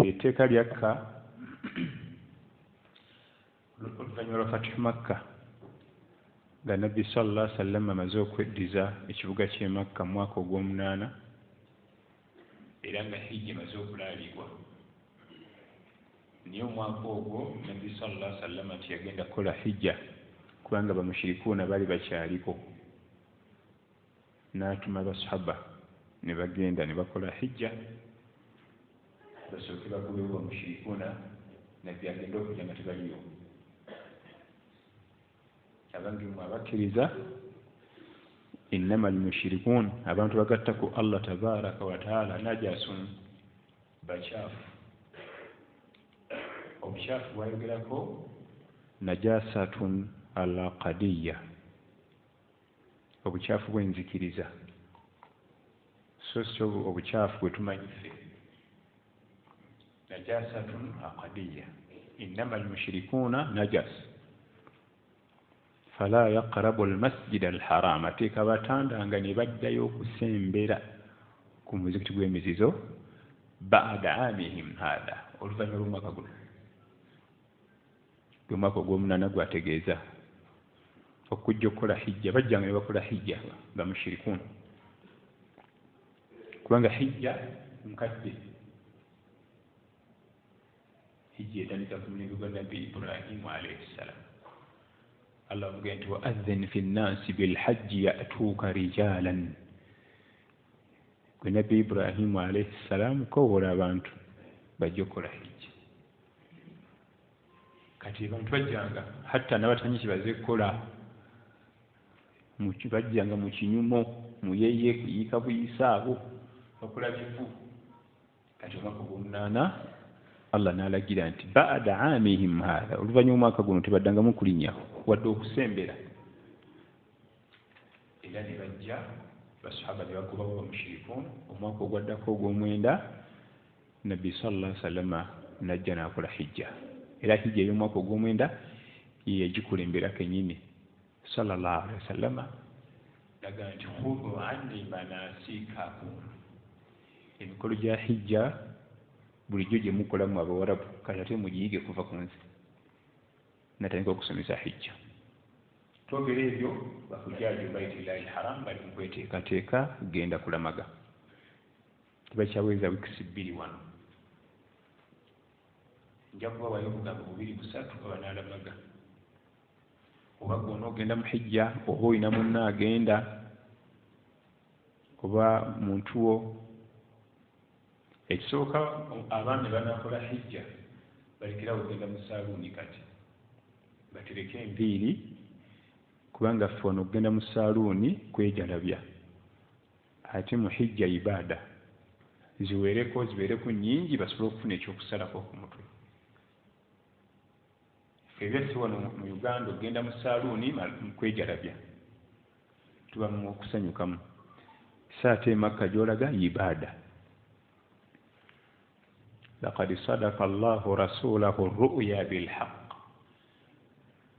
etteeka lyakka oluvannyuma lwa Fathu Makka nga Nabbi sallallahu alaihi wasallam amaze okweddiza ekibuga ky'e Makka mu mwaka ogw'omunaana era nga hijja emaze okulaalibwa. Niyo omwaka ogwo Nabbi sallallahu alaihi wasallam tiyagenda kukola hijja kubanga bamushirikuuna baali bakyaliko, n'atuma basahaba ne bagenda ne bakola hijja basooke bagobewo bamushirikuuna Nabbi agenda okujja nga tebaliyo. Abange mwe abakkiriza innama almushrikuun abantu bagatta ku Allah tabaraka wa taala najasun bakyafu. Obukyafu bwayogerako najasatun alaqadiyya, obukyafu bw'enzikiriza so obukyafu bwe tumanyi ffe. Najasatun aqadiyya innama almushrikuuna najas fala yaqrabu almasjida alharama, teeka batandanga ne baddayo okusembera ku muzikiti gw'emizizo ba'da amihim hada, oluvannyuma lw'omwaka guno. Omwaka ogw'omunaana gwategeeza okujja okukola hijja, bajjanga ne bakola hijja bamushirikuun kubanga hijja nkadde. Hijja etandika ku mulembe gwa Nabbi Ibrahimu alayhi salaam. Allah avuga nti wa adhin fi nnasi bilhajji ya'tuuka rijalan. Gwe Nabbi Ibrahimu alayhi salaam kowola abantu bajja okukola hijja. Kati abantu bajjanga hatta n'abatanyi kibaze kukola bajjanga mu kinyumo muyeye kuyiika buyisa abo bakola bivu. Kati omwaka ogw'omunaana Allah n'alagira nti ba'da amihim hada, oluvannyuma omwaka guno tebaddangamu kulinnya wadde okusembera. Era ne bajja basahaba ne bagobawo bamushirikuun. Omwaka ogwaddako ogw'omwenda Nabbi sallallahu alaihi wasallam n'ajja n'akola hijja. Era hijja ey'omwaka ogw'omwenda ye yagikulembera kennyini sallallahu alaihi wasallam. Laga nti khudhu anni manasikakum, emikolo gya hijja bulijjo gye mukolamu Abawarabu kati ate mugiyige kuva ku nsi. Natandika okusomesa hijja. Twogera ebyo bakujjaaji Baitillahi Haram bali mu kweteekateeka kugenda kulamaga. Tebakyaweza wiikisi 2 wano. Nja kubawayo obugambo 2-3 abanaalamaga. Oba gwona ogenda mu hijja oba olina munna agenda oba muntu wo. Ekisooka abaami banaakola hijja balekerawo ogenda mu saaluuni kati batereke enviiri kubanga ffe wano okugenda mu saaluuni kwejalabya. Ate mu hijja ibaada zibeereko nnyingi basobole okufuna ekyokusalako ku mutwe. Ffe ebyaffe wano mu Uganda ogenda mu saaluuni mu kwejalabya tuba mu okusanyukamu. Ate Makka gy'olaga ibaada. لقد صدق الله رسوله الرؤيا بالحق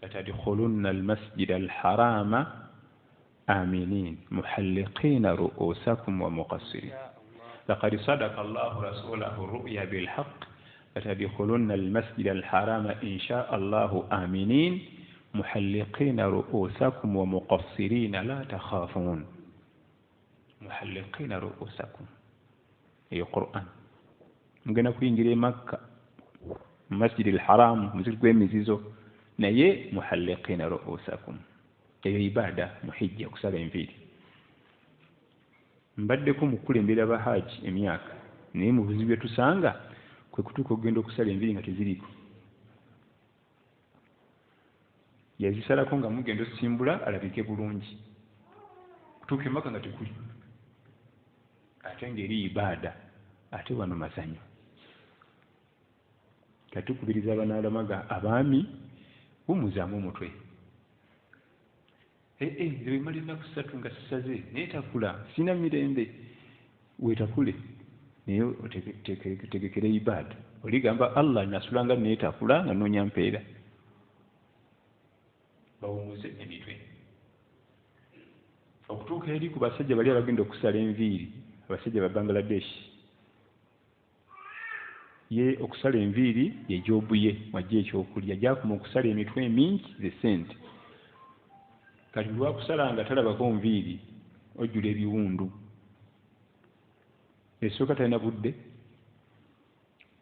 لتدخلن المسجد الحرام آمنين محلقين رؤوسكم ومقصرين. لقد صدق الله رسوله الرؤيا بالحق لتدخلن المسجد الحرام إن شاء الله آمنين محلقين رؤوسكم ومقصرين لا تخافون. محلقين رؤوسكم أي قرآن. Mugenda kuyingira e Makka mu Masjid al-Haram muzikiti gw'emizizo naye muhalliqina ru'usakum. Eyo ibaada mu hijja okusala enviiri. Mbaddeko mu kukulembera Bahaaji emyaka naye mu buzibu bye tusanga kwe kutuuka okugenda okusala enviiri nga teziriiko. Yazisalako nga mugenda osimbula alabike bulungi. Kutuuka e Makka nga tekuli. Ate ng'eri ibaada ate wano mazanyo. Katukubiriza abanaalamaga abaami bumuzaamu omutwe. Nze mali ennaku 3 nga sisaze naye takula sina mirembe. Weetakule naye otegekere ibaada. Oligamba Allah nasulanga naye takula nga noonya mpeera. Bawumuze emitwe. Okutuuka eri ku basajja bali abagenda okusala enviiri, abasajja ba Bangladesh. ye okusala enviiri ye joobu ye wajja ekyokulya gyakuma okusala emitwe emingi ze ssente kati lwakusala nga talabako nviiri ojjula ebiwundu esooka talina budde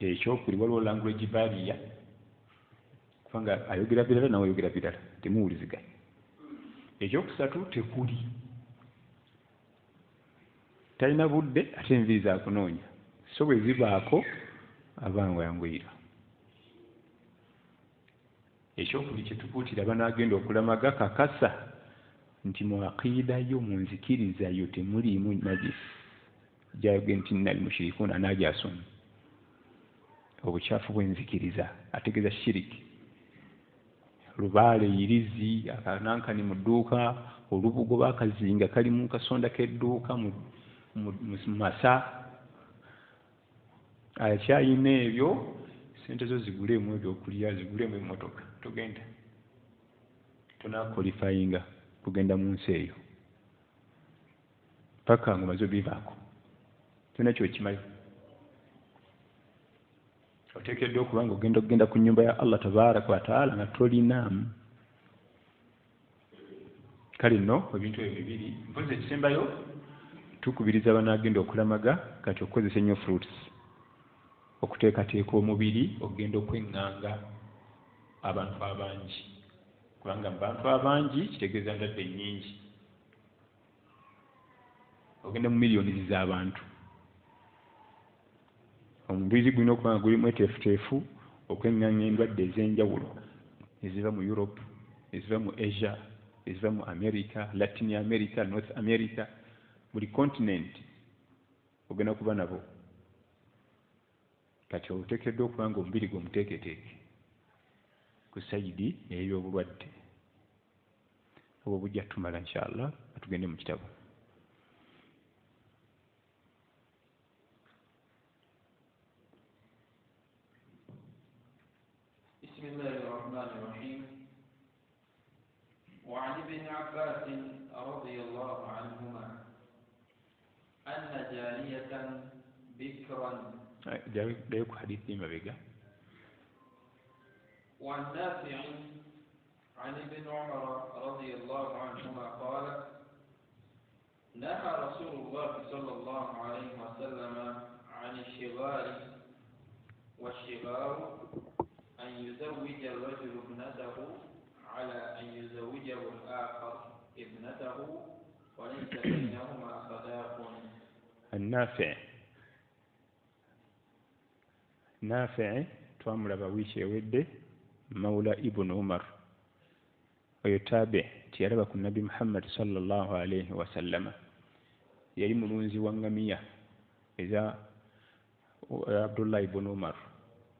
ekyokuli waliwo language barrier kubanga ayogera birala nawe ayogera birala temuwuliziganya ekyokusatu tekuli talina budde ate enviiri zakunoonya so bwe zibaako abangwangwira ekyokuli kyetukuutira banaagenda okulamaga kakasa nti mu aqiida yo mu nzikiriza yo temuliimu najisi gyayogera nti nnal mushirikuuna anaajasoni obukyafu bw'enzikiriza ategeeza shiriki lubaale irizi akanankani mu dduuka olubugo baakazinga kali mu kasonda k'edduuka mu masa akyayina ebyo sente zo ziguleemu ebyokulya ziguleemu emmotoka togenda tonakolifayinga kugenda mu nsi eyo paka nga omaze obivaako tolina kyokimayo oteekeddwa okuba nga ogenda ku nnyumba ya Allah tabaraka wataala nga tolinaamu kale nno ebintu ebyo bibiri mpozi ekisembayo tukubiriza banaagenda okulamaga kati okukozesa ennyo fruits okuteekateeka omubiri ogenda okweŋŋanga abantu abangi kubanga mu bantu abangi kitegeeza ndadde nnyingi ogenda mu miliyoni z'abantu omubiri gulina okuba nga guli mweteefuteefu okweŋŋanga endwadde ez'enjawulo eziva mu Europe eziva mu Asia eziva mu America Latin America North America buli continent ogenda kuba nabo kati oteekeddwa okuba nga omubiri gwe omuteeketeeke ku sayidi ey'obulwadde obwo bujja tumala inshallah atugende mu kitabo بسم الله الرحمن الرحيم وعن ابن عباس رضي الله عنهما أن جارية بكرا دايكو حديث ديما بيقى وعن نافع عن ابن عمر رضي الله عنهما قال نهى رسول الله صلى الله عليه وسلم عن الشغار والشغار أن يزوج الرجل ابنته على أن يزوجه الآخر ابنته وليس بينهما صداق. النافع نافع توامر بويشي ود مولى ابن عمر ويتابع تياربك النبي محمد صلى الله عليه وسلم يلي منونزي وانغمية إذا عبد الله بن عمر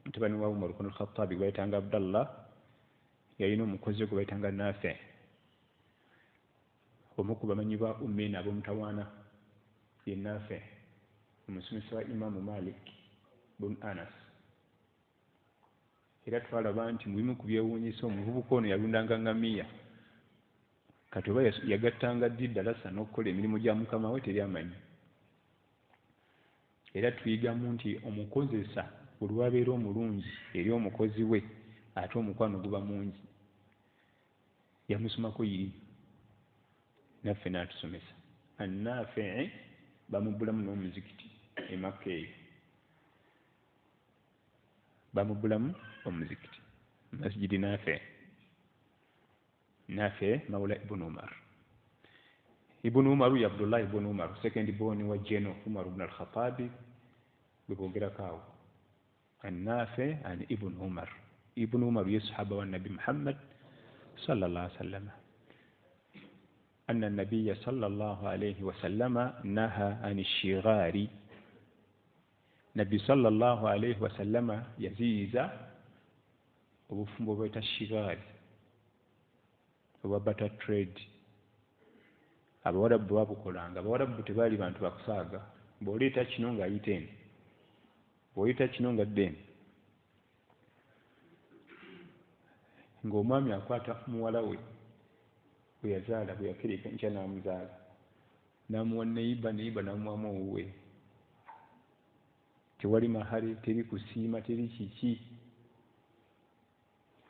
mtabani wa Umar ibn al-Khattab bayitanga Abdallah yalina omukozi gwe bayitanga Nafi omuku bamanyi ba ummina ab'omutawaana ye Nafi omusomesa wa Imam Malik bin Anas era twalaba nti mulimu ku byewuunyisa omuvubuka ono yalundanga ngamiya kati oba yagattanga ddi ddalasa n'okukola emirimu gya mukama we teri amanyi era tuyigamu nti omukozesa olwabeera omulungi eri omukozi we ate omukwano guba mungi yamusomako yiri naffe n'atusomesa Annaafi bamubulamu n'omuzikiti e Makka eyo bamubulamu omuzikiti masjidi Naafi mawla ibn Umar ibn Umar ya Abdullah ibn Umar second born wa Jeno Umar ibn al-Khattab bebogerako awo النافع عن ابن عمر يصحب والنبي محمد صلى الله عليه وسلم أن النبي صلى الله عليه وسلم نهى عن الشغار نبي صلى الله عليه وسلم يزيز وبفمبو بيت الشغار وبابتا تريد abawarabu babukolanga abawarabu tebaali bantu bakusaaga bw'oleeta kino ng'ayita eno bw'oyita kino nga ddene ng'omwami akwata muwala we bwe yazaala bwe yakereka nkya n'amuzaala n'amuwa neyiba n'amuwamu owuwe tewali mahari, teri kusiima, teri kiki.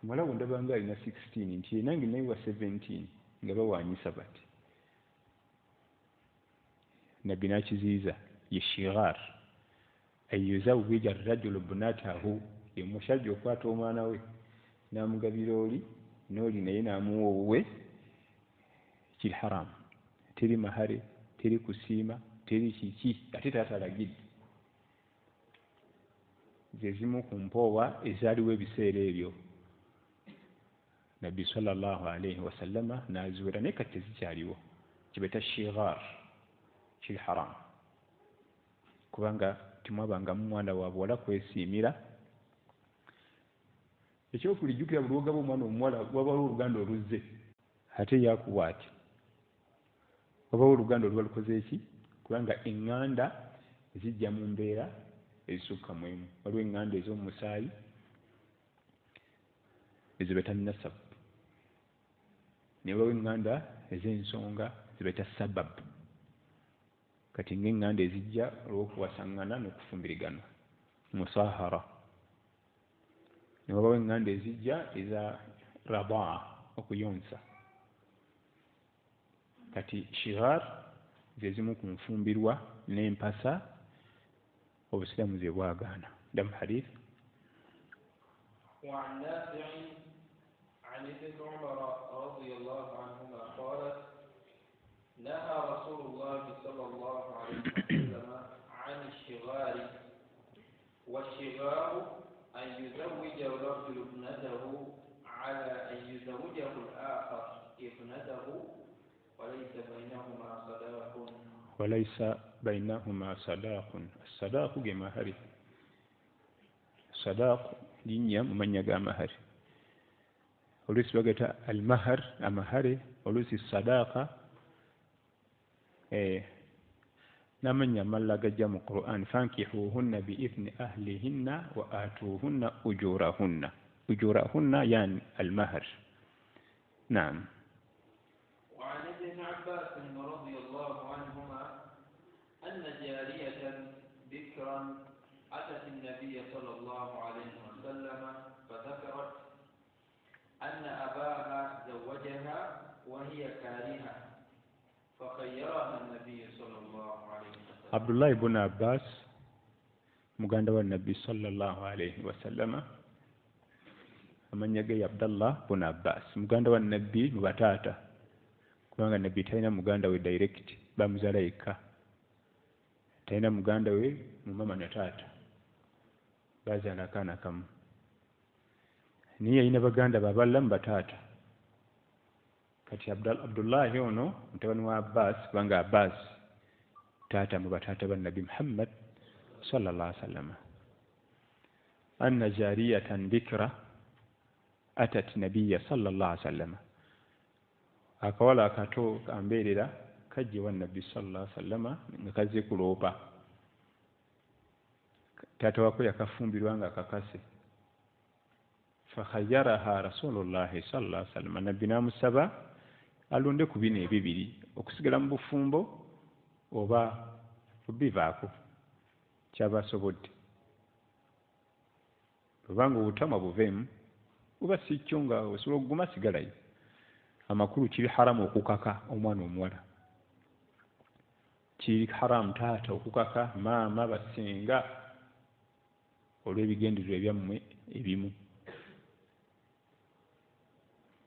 Muwala we ndaba nga alina 16 nti ye nange naye wa 17 nga bawaanyisa bati. Nabbi n'akiziyiza ye shigar an yuzawwija arrajulu ibnatahu, ye musajja okwata omwana we n'amugabira oli n'oli naye n'amuwa owuwe, kiri haramu. Teri mahare, teri kusiima, teri kiki, ate taata alagidde. Ze zimu ku mpoowa ezaaliwo ebiseera ebyo. Nabbi sallallahu alayhi wasallama n'aziwera naye kati tezikyaliwo. Kibeeta shigar, kiri haramu. Kubanga timwabangamu mwana wa buwala kwesiimira. Ekyokulijjukira buli lwogaba omwana omuwala wabawo oluganda oluzze, ate yakuwa ati wabawo oluganda oluba lukoze eki? Kubanga eŋŋanda zijja mu mbeera ezisukka mu emu. Waliwo eŋŋanda ez'omu musaayi ezibeeta nasabu, naye waliwo eŋŋanda ez'ensonga zibeeta sababu. Kati ng'eŋŋanda ezijja olw'okuwasaŋŋana n'okufumbirigana, musahara. Ne wabawo eŋŋanda ezijja eza rabaa, okuyonsa. Kati shigar ze zimu ku nfumbirwa n'empasa obusiraamu ze bwagaana. Damu hadith. وعن نافع عن ابن عمر رضي الله عنهما قال نهى رسول الله صلى الله عليه وسلم عن الشغار، والشغار أن يزوج الرجل ابنته على أن يزوجه الآخر ابنته وليس بينهما صداق. وليس بينهما صداق. الصداق جماهري. صداق دنيا ممن جماهري. وليس بقى المهر أمهري، وليس الصداقة نمن يمل جم القرآن فانكحوهن بإذن أهلهن وآتوهن أجورهن. أجورهن يعني المهر. نعم. وعن ابن عباس رضي الله عنهما أن جارية بكرا أتت النبي صلى الله عليه وسلم فذكرت أن أباها زوجها وهي كارهة فخيرها النبي صلى الله عليه وسلم. عبد الله بن عباس مغاندة النبي صلى الله عليه وسلم من يجي عبد الله بن عباس مغاندة النبي مباتاتا kubanga nabbi talina muganda we direct bamuzaala yekka, talina muganda we mu mama na taata, bazaala akaana kamu. Naye yalina baganda baballa mu bataata. Kati Abdullahi ono mutabani wa Abbas, kubanga Abbas taata mu bataata ba Nabi Muhammad sallallahu alaihi wasallam. Anna jariyatan bikra atat nabiyya sallallahu alaihi wasallam. Akawala akato kambeerera kajje wa Nabbi sallallahu alaihi wasallam nga kazze kuloopa. Taata wako yakafumbirwa nga kakase. Fakhayyaraha Rasulullahi sallallahu alaihi wasallam. Nabbi n'amusaba alonde ku bino ebibiri, okusigala mu bufumbo oba kubivaako kyaba asobodde. Kubanga obutamwa buveemu buba si kyo nga osobola okuguma sigalayo. Amakulu kiri haramu okukaka omwana omuwala. Kiri haramu taata okukaka maama basinga olw'ebigendererwa ebyammwe ebimu.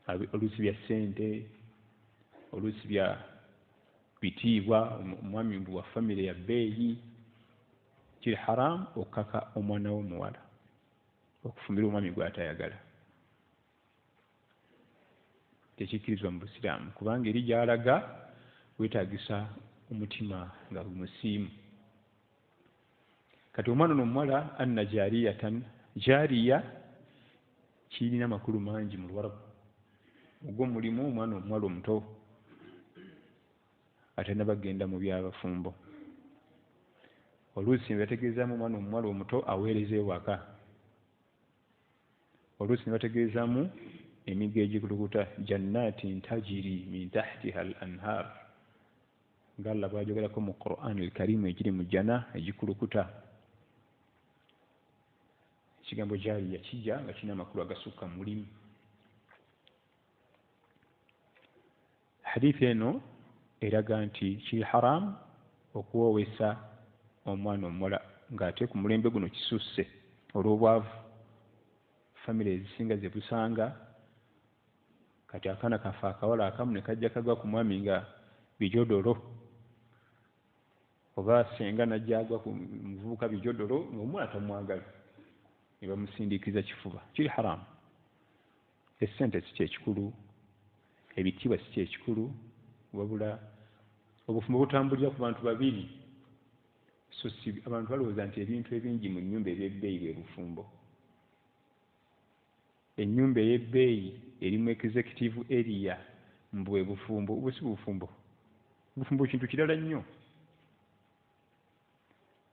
Oluusi bya ssente, oluusi bya bitiibwa, omwami wa famire ya bbeeyi. Kiri haramu okukaka omwana w'omuwala, okufumbira omwami gw'atayagala. Tekikkirizwa mu Busiraamu kubanga eri gy'alaga weetaagisa omutima nga musiimu. Kati omwana ono omuwala anna jaariyatan, jaariya kirina amakulu mangi mu Luwarabu. Ogwo mulimu omwana omuwala omuto ate nabagenda mu byabafumbo. Oluusi ne bategeezaamu omwana omuwala omuto aweereza ewaka. Oluusi ne bategeezaamu emigo egikulukuta, jannatin tajiri min tahtiha al anhar. nga Allah bw'ajogerako mu Qur'an al-Karim ekiri mu jana egikulukuta ekigambo jariya kijja nga kirina amakulu agasukka mu mulimu. Hadithi eno eraga nti kiri haramu okuwoowesa omwana omuwala ng'ate ku mulembe guno kisusse olw'obwavu. Famire ezisinga ze busanga kati akaana kafe akawala akamu ne kajja kagwa ku mwami nga bijodolo, oba senga najja agwa ku muvubuka bijodolo ng'omwana tamwagala ne bamusindiikiza kifuba. Kiri haramu. Essente si kyekikulu, ebitiibwa si kyekikulu, wabula obufumbo butambulira ku bantu babiri. So si abantu balowooza nti ebintu ebingi mu nnyumba eby'ebbeeyi bwe bufumbo. Ennyumba ey'ebbeeyi erimu executive area mbwe bufumbo, obwo si bufumbo. Obufumbo kintu kirala nnyo.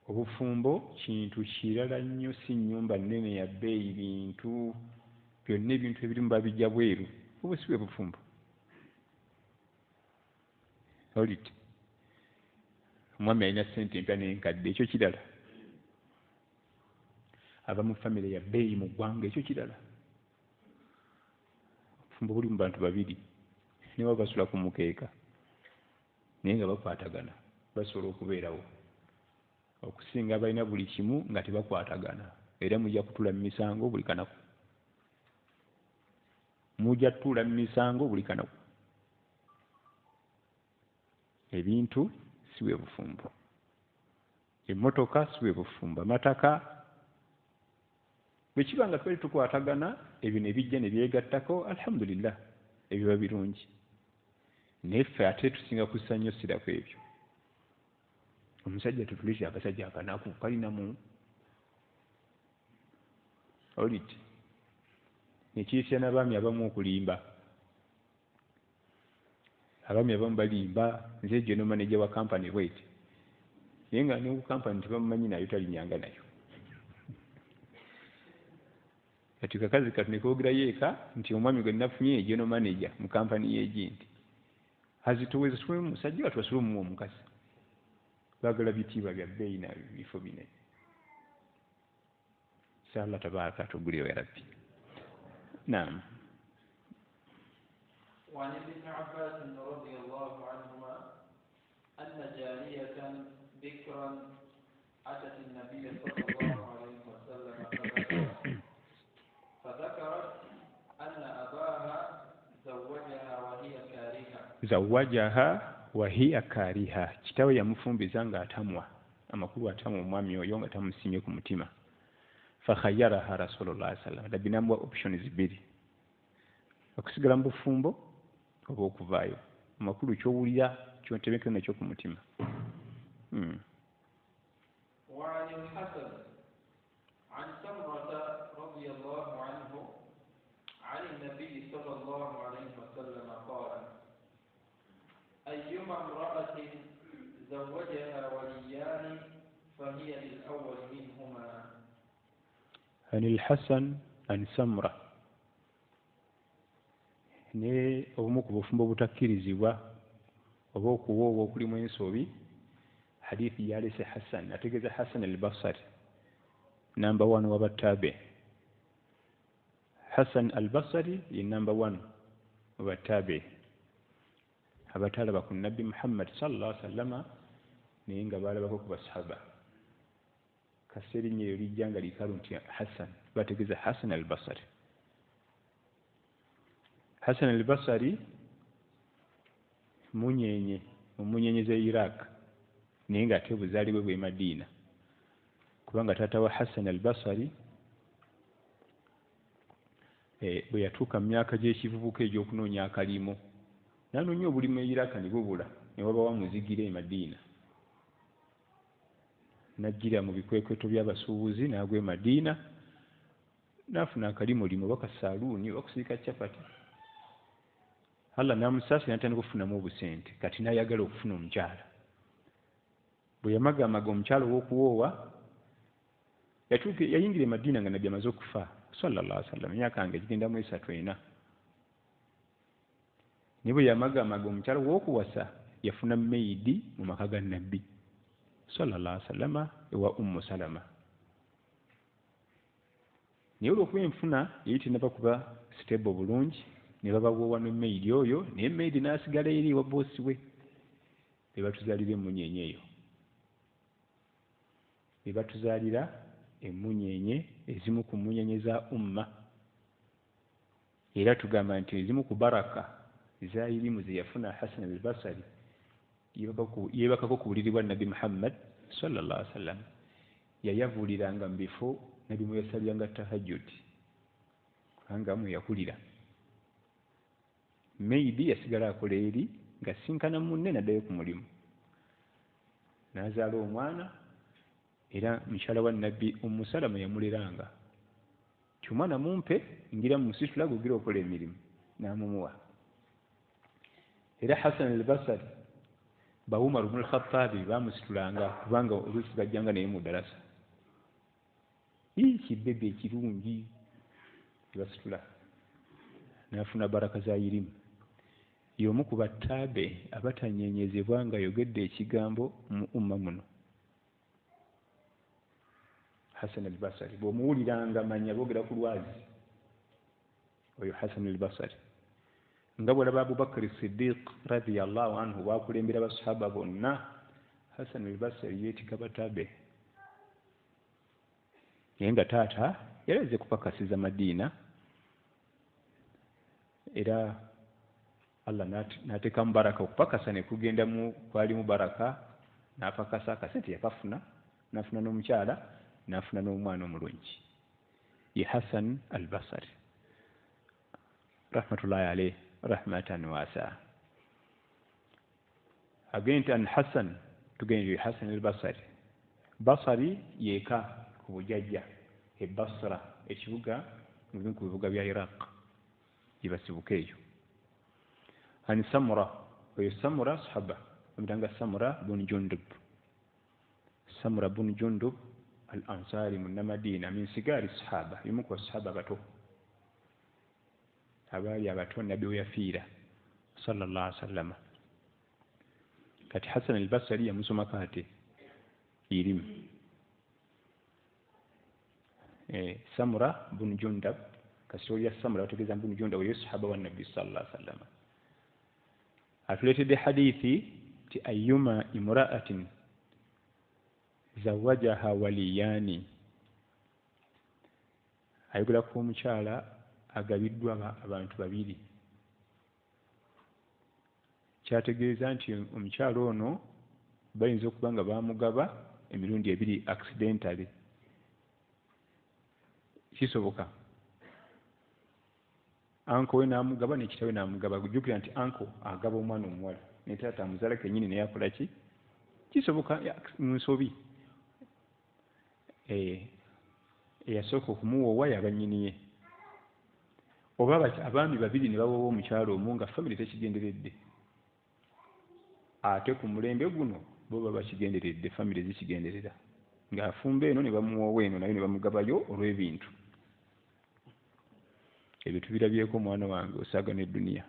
Obufumbo kintu kirala nnyo, si nnyumba nnene ya bbeeyi, bintu byonna ebintu ebirimu babijja bweru. Obwo si bwe bufumbo. Olite omwami alina ssente empya n'enkadde, ekyo kirala. Ava mu famire ya bbeeyi mu ggwanga, ekyo kirala. Obufumbo buli mu bantu babiri ne baba basula ku mukeeka naye nga bakwatagana, basobola okubeerawo okusinga abalina buli kimu nga tebakwatagana. Era mujja kutuula mu misango buli kanaku. Mujja tutuula mu misango buli kanaku. Ebintu si bwe bufumbo. Emmotoka si bwe bufumbo. Amataka bwe kiba nga twali tukwatagana, ebyo ne bijja ne byegattako, alhamdulillah, ebyo biba birungi. Naye ffe ate tusinga kussa nnyo ssira ku ebyo. Omusajja tutulise akasajja akanaku kalinamu oliti nekiisya n'abaami abamu okulimba. Abaami abamu balimba, nze general manager wa kampani bweti, naye nga ne ku kampani tebamumanyi nayo talinyanga nayo. Kati kakazi kati nekoogerayo eka nti omwami gwe nafunye general manager mu kampani y'egindi azituweza tuwe musajja watu basula omuwa omukazi. Baagala bitiibwa bya bbeeyi na bifo binene. Allah tabaraka atugulire ya Rabbi. Naam. وعن ابن عباس رضي الله عنهما أن جارية بكرا أتت النبي صلى الله عليه وسلم فذكرت أن أباها زوجها وهي كارهة kitawe yamufumbiza nga atamwa amakulu atamwa omwami oyo nga tamusimye ku mutima. Fakhayyaraha Rasulullah sallallahu alaihi wasallam, dabinambwa options zibiri, okusigala mu bufumbo oba okuvaayo. Amakulu kyowulira kyotebeka nakyo ku mutima. وعن الحسن عن سمرة رضي الله عنه عن النبي صلى الله عليه وسلم قال أيما امرأة زوجها وليان فهي للأول منهما. عن الحسن عن سمرة ne obumu ku bufumbo butakkirizibwa oba okuwoowa okulimu ensobi. Hadithi yalese Hassan, ategeeza Hassan al-Basri, number 1 w'abattaabe. Hassan al-Basri ye number 1 w'abattaabe abataalaba ku Nabbi Muhammad sallallahu alaihi wasallam naye nga baalabako ku basahaba. Kaseera erinnya eryo lijja nga likalu nti Hassan, bategeeza Hassan al-Basri. Hassan al-Basri munyenye omunyenye ze Iraq naye nga ate buzaalibwe bwe Madiina, kubanga taata wa Hassan al-Basri bwe yatuuka mu myaka gy'ekivubuka egy'okunoonya akalimu n'anoonya obulimu e Iraq ne bubula, ne wabawo amuzigire e Madiina. N'ajjira mu bikwekweto by'abasuubuzi n'agwa e Madiina n'afuna akalimulimu oba kasaaluuni oba kusiika capati. Allah n'amusaasira n'atandika okufunamu obusente, kati n'ayagala okufuna omukyala. Bwe yamagamaga omukyala ow'okuwoowa yayingira e Madiina nga Nabbi amaze okufa sallallahu alaihi wasallam, emyaka nga egigenda mu 3-4. Naye bwe yamagamaga omukyala ow'okuwasa yafuna meidi mu maka ga Nabbi sallallahu alaihi wasallam ewa Ummu Salama. naye olw'okuba enfuna yali tenaba kuba stable bulungi ne babawoowa ne maidi oyo naye maidi n'asigala eri wa boosi we be batuzaalira emunyeenye eyo be batuzaalira emunyeenye ezimu ku munyeenye za umma era tugamba nti ezimu ku baraka za irimu ze yafuna Hasan al-Basri yeebakako ku buliri bwa Nabi Muhammad sallallahu alaihi wasallam yayavuuliranga mu bifo Nabi mwe yasaliranga tahajjud kubanga mwe yakulira maidi yasigala akola eri nga sinkana munne naddayo ku mulimu n'azaala omwana era mukyala wa Nabbi Ummu Salama yamuleranga ti omwana mumpe ngira musitula gugira okola emirimu n'amumuwa era Hasan al-Basri ba Umar ibn al-Khattab bamusitulanga kubanga oluusi bajjanga naye mu ddarasa kibebe ekirungi basitula n'afuna baraka za irimu y'omu ku battaabe abatanyenyezebwa nga ayogedde ekigambo mu umma muno Hasan al-Basri bw'omuwuliranga manya boogera ku lwazi oyo Hasan al-Basri nga bw'olaba Abubakar Siddiq radiyallahu anhu bw'akulembera abasahaba bonna Hasan al-Basri yeetika battaabe naye nga taata yalaze kupakasiza Madiina era Allah n'ateekamu baraka okupakasa ne kugenda kwalimu baraka n'apakasa akasente yakafuna n'afuna n'omukyala n'afuna n'omwana omulungi ye Hasan al-Basri rahmatullahi alayhi rahmatan wasi'a agenda an Hasan tugende Hasan al-Basri Basri yeka ku bujajja e Basra ekibuga mu bibuga bya Iraq yibasibuka eyo an Samura oyo Samura sahaba omutanga Samura bun Jundub Samura bun Jundub al-Ansari mun Madina min sigari sahaba yumu ku sahaba bato abali abato Nabbi we yafiira sallallahu alaihi wasallam kati Hasan al-Basri yamusoma kate irimu Samura bun Jundub kasori ya Samura otegeza bun Jundub oyo sahaba wa Nabbi sallallahu alaihi wasallam atuletedde hadithi ti ayyuma imra'atin zawajaha waliyani ayogera ku omukyala agabiddwa abantu babiri kyategeeza nti omukyala ono bayinza okuba nga bamugaba emirundi ebiri accidentally kisoboka anko we n'amugaba ne kitawe n'amugaba kujjukira nti anko agaba omwana omuwala ne taata amuzaala kennyini naye akola ki kisoboka mu nsobi eyasooka okumuwoowa yaba nnyini ye oba abaami babiri ne bawoowa omukyala omu nga famire tekigenderedde ate ku mulembe guno bo baba bakigenderedde famire zikigenderera ng'afumba eno ne bamuwoowa eno naye ne bamugabayo olw'ebintu ebyo tubirabyeko omwana wange osaagana edduniya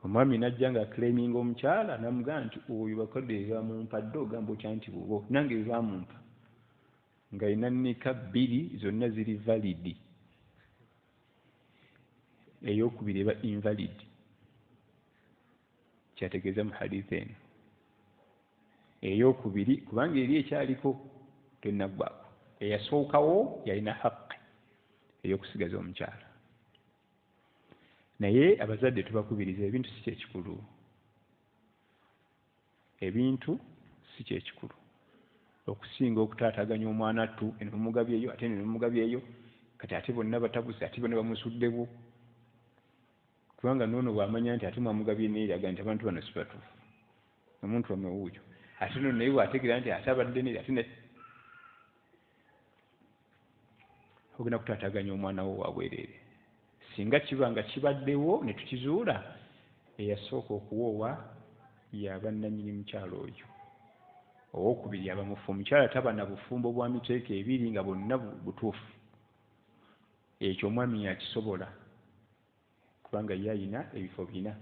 omwami najja nga claiminga omukyala namugamba nti oyo bakadde bamumpadde ogamba otya nti bubo nange bebamumpa nga ina nnika bbiri zonna ziri validi eyokubiri eba invalid kyategeeza mu hadisi eno eyokubiri kubanga eri ekyaliko tennaggwako eyasookawo yalina haqqi ey'okusigaza omukyala naye abazadde tubakubiriza ebintu si kyekikulu ebintu si kyekikulu okusinga okutaataganya omwana attu eno mumugabyeyo ate eno mumugabyeyo kati ate bonna batabuze ate bonna bamusuddewo kubanga noono bw'amanya nti ate mwamugabye neeri nti abantu bano si batuufu omuntu wamwe wuuyo ate noono naye bw'ategeera nti ate abadde neeri ate ogenda kutaataganya omwana wo wabwereere singa kiba nga kibaddewo ne tukizuula eyasooka okuwoowa yaba nannyini mukyalo oyo owokubiri yaba mufu omukyala taba na bufumbo bwa miteeka ebiri nga bonna butuufu ekyo omwami yakisobola kubanga ye ayina ebifo bina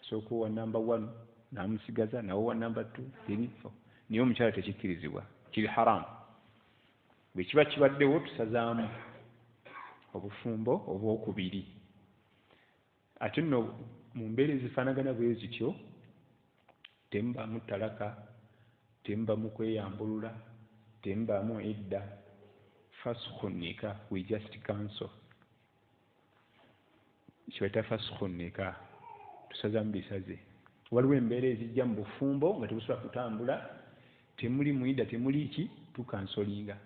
sooka owa namba 1 n'amusigaza nawe wa namba 2 ebifo naye omukyala tekikkirizibwa kiri haramu bwe kiba kibaddewo tusazaamu obufumbo obwokubiri. Ate nno mu mbeera ezifaanagana bwe zityo temubaamu talaka, temubaamu kweyambulula, temubaamu idda. Fasukhu nikah, we just cancel. Kibayita fasukhu nikah, tusazaamu bisaze. Waliwo embeera ezijja mu bufumbo nga tebusobola kutambula, temuli mwidda, temuli ki, tukansolinga.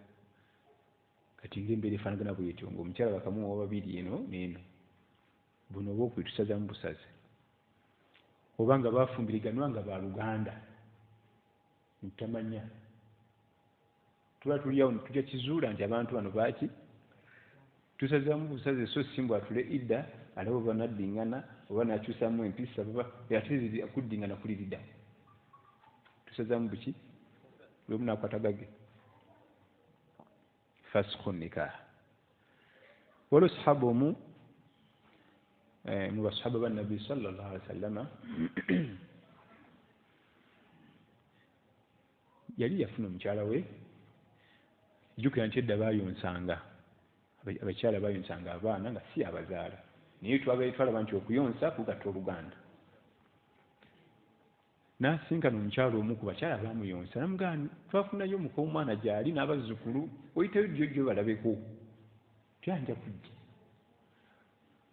Kati ng'embeera efaanagana bwetyo ng'omukyala bakamuwa babiri eno n'eno, buno obwokubiri tusazaamu busaze. Oba nga baafumbiriganwa nga baluganda ntamanya, tuba tuli awo tujja kizuula nti abantu bano baaki, tusazaamu busaze. So si mbw atule idda alaba oba naddingana oba nakyusaamu empisa ate kuddingana kuliridda, tusazaamu buki, bwe munaakwata gage. Fasukhu nikah. Waliwo sahaba omu mu basahaba ba Nabbi sallallahu alaihi wasallama yali yafuna omukyala we. Jjukira nti edda baayonsanga, abakyala baayonsanga abaana nga si abazaala, naye twalaba nti okuyonsa kugatta oluganda. N'asinkana omukyala omu ku bakyala baamuyonsa, namugamba twafunayo omuka omwana gy'ali n'abazzukulu, oyitayo jjojjo balabeko, tyanja kujja.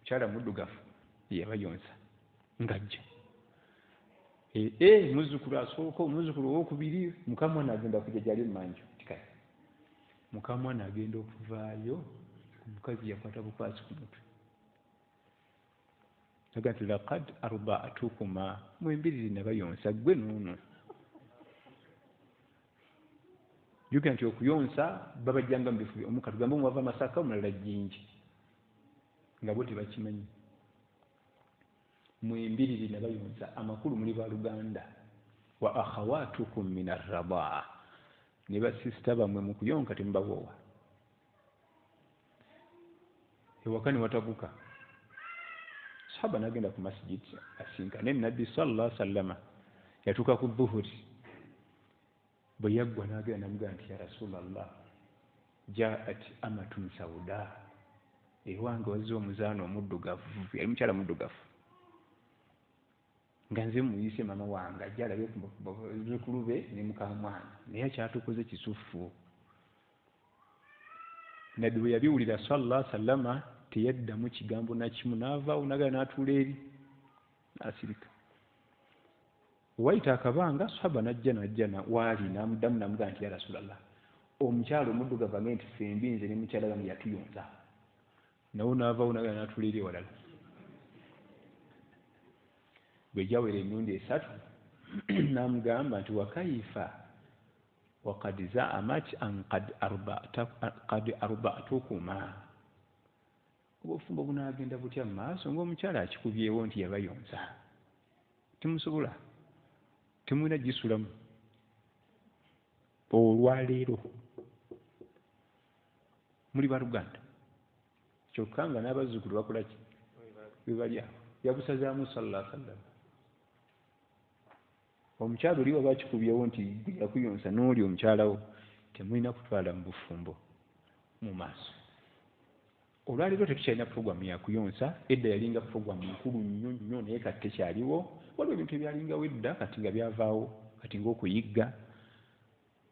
Mukyala muddugavu yabayonsa ng'ajja. Muzzukulu asooka, omuzzukulu owokubiri, mukamwana agenda kujja gy'ali mmanju. Mukamwana agenda okuvaayo, omukazi yakwata bukwasi ku mutwe. Aga nti laqad arba'atukuma, mwembiriri nabayonsa ggwe n'ono. Jjukira nti okuyonsa babajjanga mu bifo omuka tugambe omwava Masaka omulala Jjinji, nga bo tebakimanyi. Mwembiriri nabayonsa, amakulu muli baluganda. Wa akhawatukum min arradaa, ne basisita bammwe mu kuyonka temubawoowa. Ewaka ne watabuka, sahaba n'agenda ku masjid asinkane Nabbi sallallahu alaihi wasallama. Yatuuka ku dhuhuri, bwe yaggwa n'agenda namugamba nti ya Rasulallah, jaat amatun sauda, ewange wazze omuzaana omuddugavu. Yali mukyala muddugavu, nga nze muyise mama wange ajja alabe bazzukulu be ne mukamwana, naye akyatukoze kisufu. Nabbi bwe yabiwulira sallallahu alaihi wasallama teyaddamu kigambo nakimu, n'avaawo n'agala n'atuula eri n'asirika. Wayita akabanga sahaba najja waali n'amuddamu n'amugamba nti ya Rasulallah, omukyala omuddugavu agambe nti fembi nze ne mukyala wange yatuyonza. Nawo n'avaawo n'agala n'atuula eri ewalala. Bwe gyawera emirundi esatu n'amugamba nti wakaifa waqad za'amat an qad arba'tukuma, obufumbo bunaagenda butya mu maaso ng'omukyala akikubyewo nti yabayonsa, temusobola, temulina gisulamu olwaleero, muli baluganda. Kyokka nga n'abazzukulu bakola ki, bwe bali awo, yabusazaamu sallallahu alaihi wasallam. Omukyala oli waba akikubyewo nti yakuyonsa n'oli omukyalawo, temulina kutwala mu bufumbo mu maaso. Olwaleero tetukyalina puroguramu yakuyonsa, edda yalinga puroguramu nkulu nnyo nnyo, naye kati tekyaliwo. Waliwo ebintu ebyalingawo edda kati nga byavaawo, kati ng'okuyigga.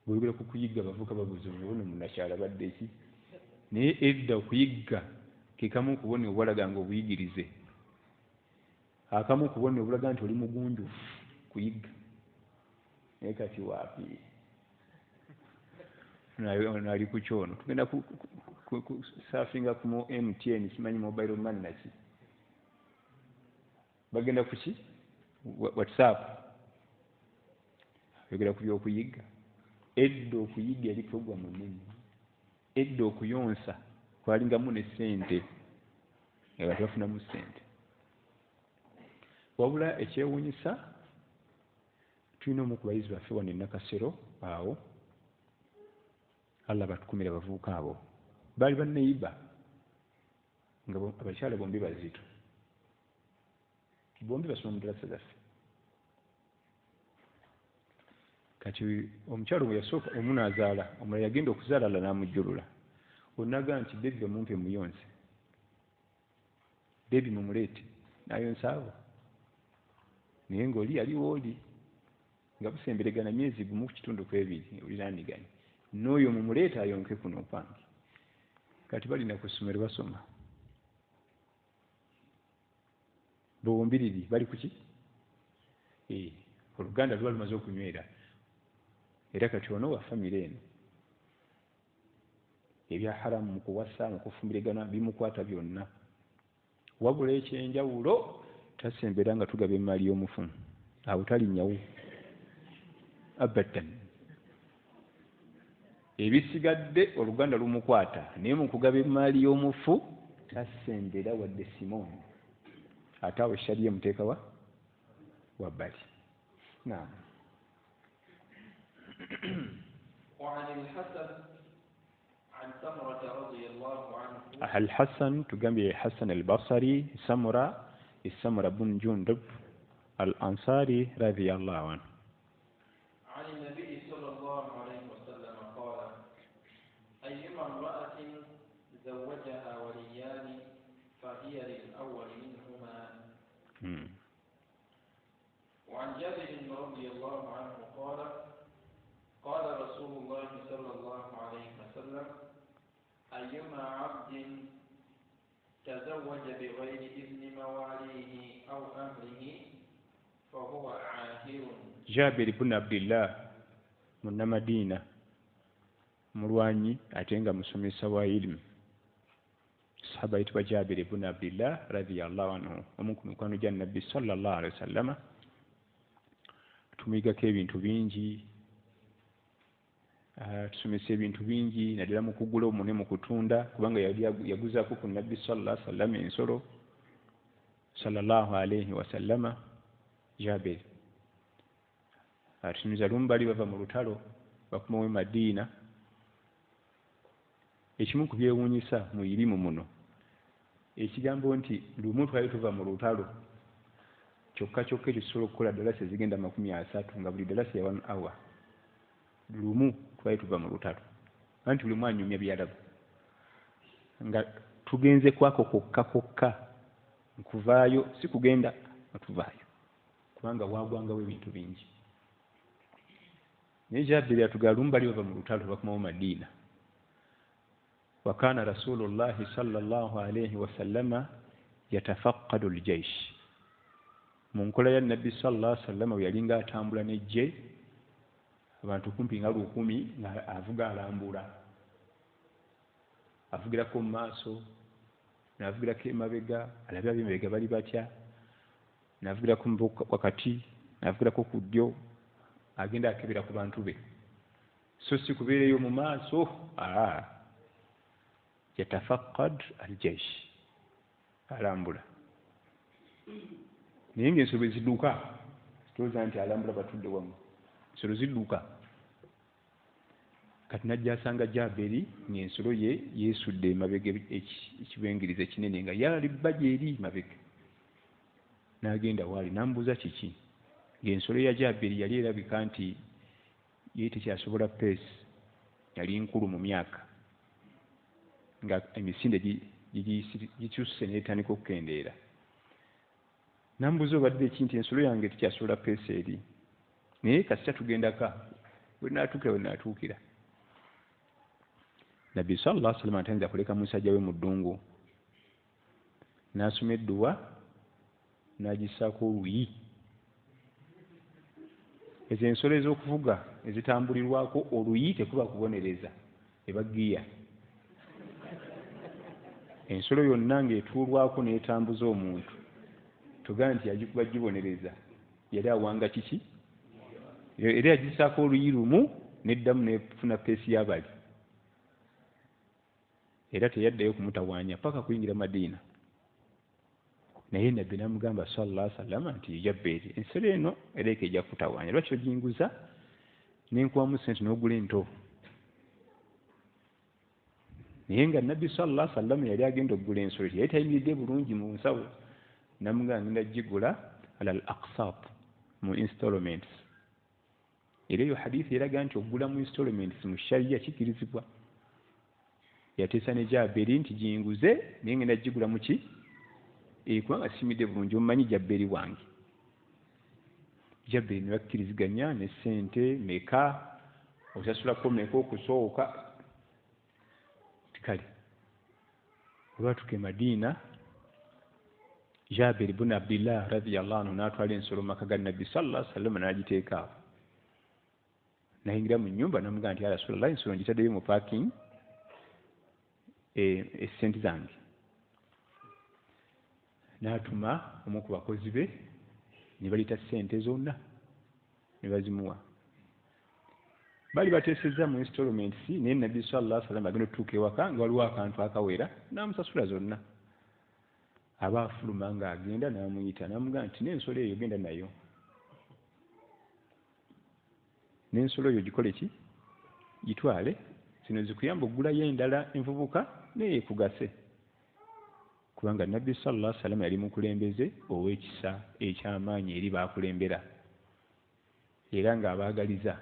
Bw'oyogera ku kuyigga bavuka babuuza ono munakyala badde ki, naye edda okuyigga ke kamu okubona obwalaga nga obuyigirize, akamu okubona obulaga nti oli mugunjufu kuyigga, naye kati waapi naali ku kyono. Tugenda safinga ku MTN, simanyi mobile money naki, bagenda ku ki WhatsApp, yogera ku by'okuyigga. Edda okuyigga yali puroguramu nnene. Edda okuyonsa kwalingamu ne ssente, nga bafunamu ssente. Wabula ekyewuunyisa, tulina omu ku bayizi baffe wano e Nakasero awo, Allah batukumira abavubuka abo, baali banneyiba nga abakyala bombi bazito, bombi basoma mu ddalasa zaffe. kati omukyalo bwe yasooka omunaazaala omulala yagenda okuzaala la n'amujjulula onaga nti bebi bamumpe muyonse bebi mumuleete n'ayonsa abo naye ng'oli yaliwo oli nga busemberegana myezi gumu ku kitundu kw'ebiri oliraaniganye n'oyo mumuleete ayonke kuno kwange kati balina ku ssomero basoma bombiriri bali kuki oluganda luba lumaze okunywera era kati ono wa famire eno ebya haramu mu kuwasa mu kufumbirigana bimukwata byonna wabula ekyenjawulo tasembera nga tugaba emaali y'omufu awo talinnyawo abadan ebisigadde oluganda lumukwata naye mu kugaba emaali y'omufu tasembera wadde simoni ate awo shariya muteekawa wabbali naam وعن الحسن عن سمرة رضي الله عنه الحسن تجمع حسن البصري سمرة بن جندب الأنصاري رضي الله عنه عن النبي صلى الله عليه وسلم قال أيما امرأة زوجها وليان فهي للأول منهما وعن جابر رضي الله عنه قال قال رسول الله صلى الله عليه وسلم أيما عبد تزوج بغير إذن مواليه أو أهله فهو عاهر. جابر بن عبد الله من مدينة mulwanyi ate nga musomesa wa ilmu sahaba yitibwa Jabir ibn Abdillah radiyallahu anhu omu ku mikwano gya Nabbi sallallahu alaihi wasallama tumwigako ebintu bingi tusomesa ebintu bingi naddala mu kugula omune mu kutunda kubanga yaguzaako ku Nabbi sallallahu alaihi wasallama ensolo sallallahu alaihi wasallama Jabir atumiza lumu bali bava mu lutalo bakomawo e Madiina ekimu ku byewuunyisa mu irimu muno ekigambo nti lumu twali tuva mu lutalo kyokka tusobola okukola dalasi ezigenda 30 nga buli dalasi ya 1 hour lumu twali tuva mu lutalo anti buli mwana anyumya byalabu nga tugenze kwako kokka nkuvaayo si kugenda atuvaayo kubanga wagwangawo ebintu bingi naye Jabiri atugala lumu bali bava mu lutalo bakomawo Madiina وكان رسول الله صلى الله عليه وسلم يتفقد الجيش من كل النبي صلى الله عليه وسلم yalinga atambula n'ejje abantu kumpi nga 10 nga avuga alambula avugira ku maaso navugira ke mabega alabya bimebega bali batya navugira ku mbuka wakati navugira ko kujjo agenda akebera ku bantu be so si kubeereyo mu maaso yatafaqad aljaysh alambula naye ng'ensolo ezidduka sitooza nti alambula batudde wamu ensolo zidduka kati najja asanga Jabiri ng'ensolo ye yeesudde emabega ekibengeriza ekinene nga yali bajja eri mabega n'agenda waali n'ambuuza kiki ng'ensolo ya Jabiri yali erabika nti ye tekyasobola peesi yali nkulu mu myaka nga emisinde gikyuse n'etandika okukendeera n'ambuuza obadde eki nti ensolo yange tekyasobola peesi eri naye kasita tugendaka wenaatuukira Nabbi sallallahu alaihi wasallam atayinza kuleka musajja we mu ddungu n'asoma edduwa n'agissaako oluyi ezo ensolo ez'okuvuga ezitambulirwako oluyi tekuba kubonereza eba giya ensolo yonna ng'etuulwako n'etambuza omuntu tugaa nti yagikuba gibonereza yali awanga kiki era yagisaako oluyi lumu n'eddamu n'efuna peesi y'abali era teyaddayo kumutawaanya paka kuyingira Madiina naye Nabbi n'amugamba sallallahu alaihi wasallam nti Jabiri ensolo eno ereka ejja kutawaanya lwaki oginguza n'enkuwamu sente n'ogula ento naye nga Nabbi sallallahu alaihi wasallam yali agenda okugula ensolo yali tayimiridde bulungi mu nsawo namugamba ngenda gigula ala al aqsat mu installments era eyo hadithi eraga nti okugula mu installments mu sharia kikirizibwa. Yateesa ne Jaberi nti jinguze naye ngenda gigula mu ki kubanga simidde bulungi omumanyi Jaberi wange. Jaberi ne bakkiriziganya ne ssente meka osasulako meka okusooka kale olwatuuka e Madiina Jaberi bun Abdillah radiyallahu anhu n'atwala ensolo mu maka ga Nabbi sallallahu alaihi wasallam n'agiteeka awo. Nayingira mu nnyumba n'amugamba nti ya Rasulallah ensolo ngitaddeyo mu parking essente zange. N'atuma omu ku bakozi be ne balita ssente zonna ne bazimuwa. Bali bateesezza mu installments naye Nabbi sallallahu alaihi wasallam agenda okutuuka ewaka nga waliwo akantu akawera n'amusasula zonna. Aba afuluma ng'agenda n'amuyita n'amugamba nti n'ensolo eyo genda nayo. N'ensolo eyo gikole ki? Gitwale. Zino zikuyamba okugulayo endala envubuka naye ekugase. Kubanga Nabbi sallallahu alaihi wasallam yali mukulembeze ow'ekisa eky'amaanyi eri baakulembera era ng'abaagaliza.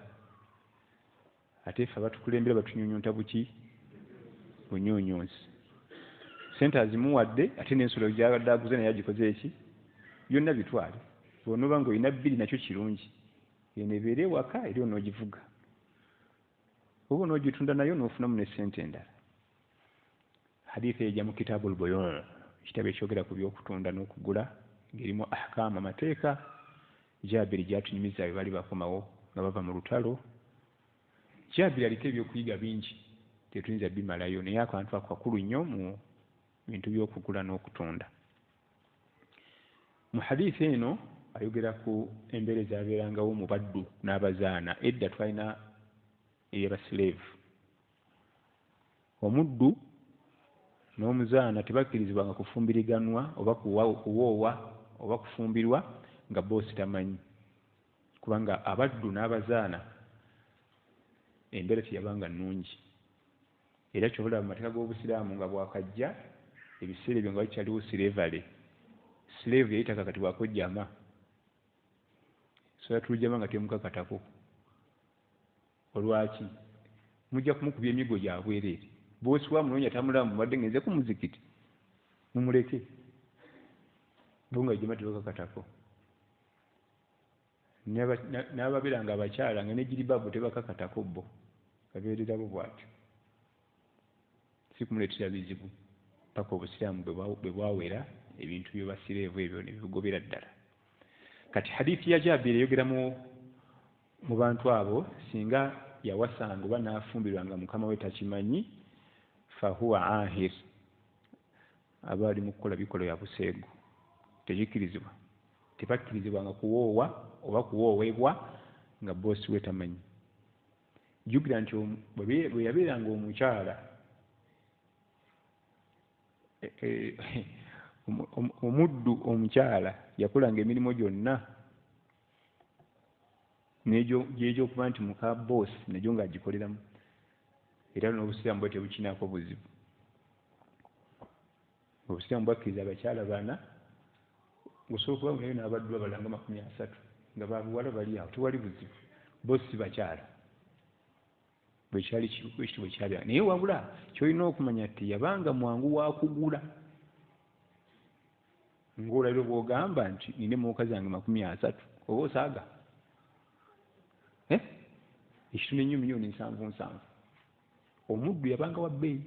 Ate ffe abatukulembera batunyunyunta buki? Bunyuunyunsi. Ssente azimuwadde ate n'ensolo gy'abadde aguze naye agikoze eki? Byonna bitwale. Bw'onooba ng'olina bbiri nakyo kirungi. Eno ebeere ewaka eri onoogivuga. Oba onoogitunda nayo n'ofunamu ne ssente endala. Hadithi ejja mu Kitaabul Buyuu, ekitabo ekyogera ku by'okutunda n'okugula ng'erimu ahkaamu amateeka. Jabiri gy'atunyumiza bwe bali bakomawo nga bava mu lutalo. Jabiri aliko ebyokuyiga bingi tetuyinza bimalayo naye akantu ako kakulu nnyo mu bintu by'okugula n'okutunda. Mu hadithi eno ayogera ku embeera ezaabeerangawo mu baddu n'abazaana. Edda twalina ey'abaslave. Omuddu n'omuzaana tebakkirizibwanga kufumbiriganwa oba kuwoowa oba kufumbirwa nga boosi tamanyi. Kubanga abaddu n'abazaana embeera teyabanga nnungi. Era kyobulaba mu mateeka g'Obusiraamu nga bwakajja ebiseera ebyo nga wakyaliwo slavery. Slave yali takakatibwako jjama. So yatulujjama nga temukakatako. Olwaki? Mujja kumukubya emigo gya bwereere. Boosi wa munoonya tamulaba mubadde ngenze ku muzikiti. Mumuleke. Bo nga jjama tebakakatako. N'ababeeranga abakyala nga ne jiribabu tebakakatako bo. Kabeerera bo bw'atyo. Si kumuleetera bizibu. Paka Obusiraamu bwe bwawera ebintu by'obasireevu ebyo ne bibigobera ddala. Kati hadithi ya Jabiri eyogera mu bantu abo singa yawasanga oba n'afumbirwanga mukama we takimanyi fahuwa ahir. Aba ali mu kukola bikolwa ya buseegu. Tegikkirizibwa. Tebakkirizibwanga kuwoowa oba kuwoowebwa nga boosi we tamanyi. Jjukira nti bwe yabeeranga omukyala omuddu omukyala yakolanga emirimu gyonna gy'egyokuba nti muka boosi nagyo ng'agikoleramu. Era n'Obusiraamu bwe tebukinaako buzibu. Obusiraamu bwakkiriza abakyala bana osobola okuba nayo n'abaddu abalanga 30 nga babuwala bali awo tewali buzibu. Boosi si bakyala. Bwekyali kiti bwe kyabya. Naye wabula ky'olina okumanya nti yabanga mwangu wa kugula. Ng'olabira bw'ogamba nti nina muwuka zange 30 oba osaaga. Ekitundu ennyo miliyoni 7. Omuddu yabanga wa bbeeyi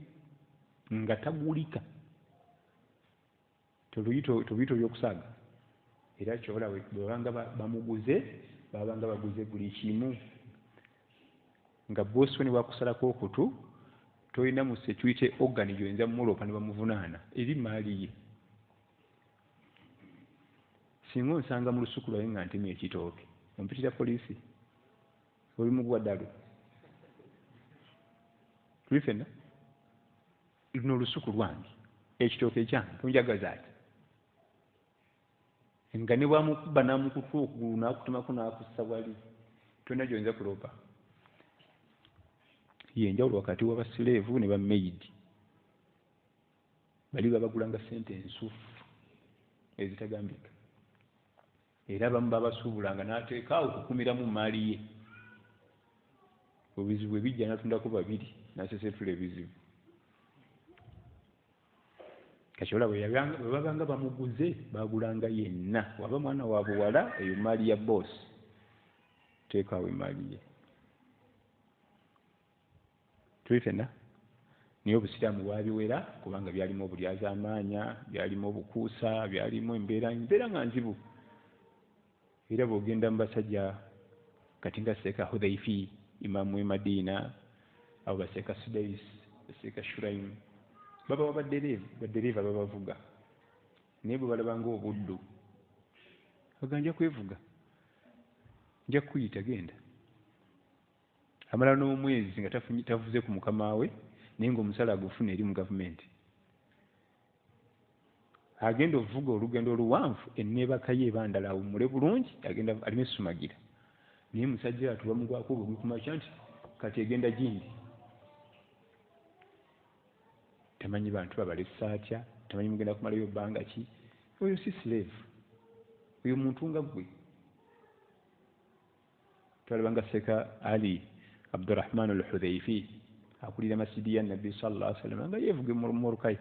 nga tagulika. Toluyita olw'okusaaga. Era ky'olaba bwe babanga bamuguze babanga baguze buli kimu. Nga boosi we ne bwakusalako okutu tolina mu security organ gy'oyinza mumulopa ne bamuvunaana eri maali ye. Singa onsanga mu lusuku lwaye nga ntemye ekitooke ompitira poliisi oli muguwa ddalo. Tuli ffenna luno olusuku lwange ekitooke kyange tonjagaza ati nga ne bwamukuba n'amukutu okugulu n'akutemako n'akussa wali tolina gy'oyinza kulopa. Yenjawulo wakati w'abasireevu ne bameyidi. Bali babagulanga ssente ensufu ezitagambika. Era abamu babasuubulanga n'ateeka awo okukumiramu maali ye. obuzibu ebijja natundako babiri nasesetula ebizibu kashola bwe babanga bamuguze bagulanga yenna waba mwana wa buwala eyo mali ya boss teekawo emali ye tulifena niyo obusiraamu bwabiwera kubanga byalimu obulyazaamaanya byalimu obukuusa byalimu embeera nga nzibu era bw'ogenda mu basajja kati nga seeka Hudhaifi imamu w'e Madiina abo baseeka Sudais baseeka Shuraim baba baddereeva babavuga naye bwe balabanga obuddu baga nja kwevuga nja kuyita genda amala n'omwezi nga tavuze ku mukama we naye ng'omusala agufuna eri mu gavumenti agenda ovuga olugendo oluwanvu enneebaka ye ebandala awummule bulungi agenda alina essumagira naye musajja atuba mugwako bwe gukumakya nti kati egenda gindi tamanyi bantu babalesa atya tamanyi mugenda kumalayo bbanga ki oyo si slave oyo muntu nga gwe twalabanga Seeka Ali Abdurrahman al-Hudhaifi akulira masjidi ya Nabbi sallallahu alaihi wasallam nga yevuga mu Morokai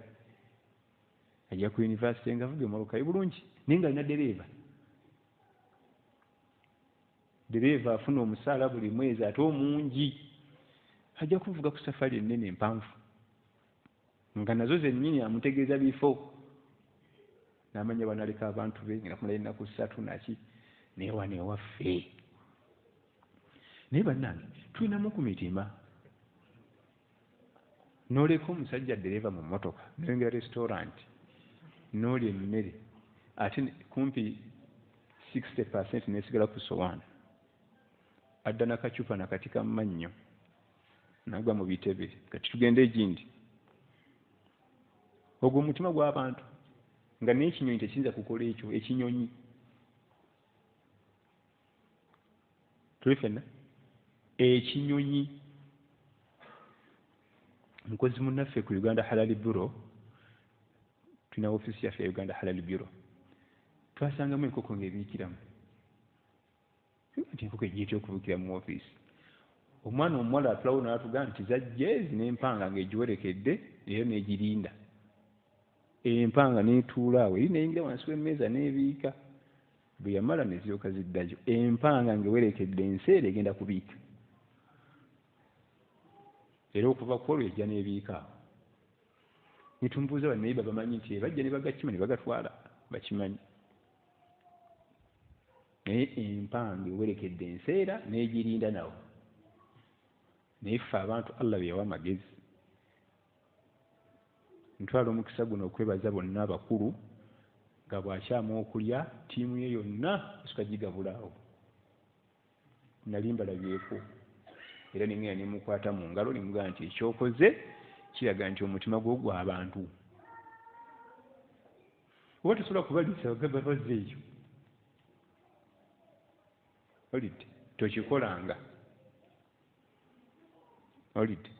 ajja ku university nga avuga mu Morokai bulungi naye nga alina dereeva afuna omusaala buli mwezi ate omungi ajja kuvuga ku safari ennene empanvu nga nazo zennyini amutegeeza bifo n'amanya banaleka abantu be nga kumala ennaku 3 naki naye wano ewaffe naye bannange tulinamu ku mitima n'oleka omusajja dereeva mu mmotoka n'oyongera restaurant n'olya emmere ate kumpi 60% nesigala ku sowaani adda nakacupa nakati kammannyo nagwa mu bitebe kati tugende egindi ogwo omutima gw'abantu nga n'ekinyonyi tekiyinza kukola ekyo ekinyonyi tuli fenna ekinyonyi mukozi munnaffe ku Uganda Halal Bureau tulina ofiisi yaffe ya Uganda Halal Bureau twasangamu enkoko ng'ebiikiramu nti enkoko egiita okubuukira mu ofiisi omwana omuwala atulawo n'atuga nti zajjeezi n'empanga ng'egiwerekedde era n'egirinda empanga n'etuula awo eri n'eyingira wansi w'emmeeza n'ebiika bwe yamala ne ziryoka ziddayo empanga ng'ewerekedde enseera egenda kubiika era okuva ku olwo ejja n'ebiika awo nitumbuuza bano naye babamanyi nti bajja ne bagakima ne bagatwala bakimanyi naye empanga ewerekedde enseera n'egirinda nawo naye ffe abantu Allah bye yawa amagezi ntwala omukisa guno okwebaza bonna abakulu nga bw'akyamu okulya ttiimu ye yonna esika gigabulaawo nali mbalabyeko era nengenda nemukwata mu ngalo nemugaa nti ekyokoze kiraga nti omutima gwo gw'abantu oba tosobola kubaliisa babaze ekyo olidde tokikolanga olidde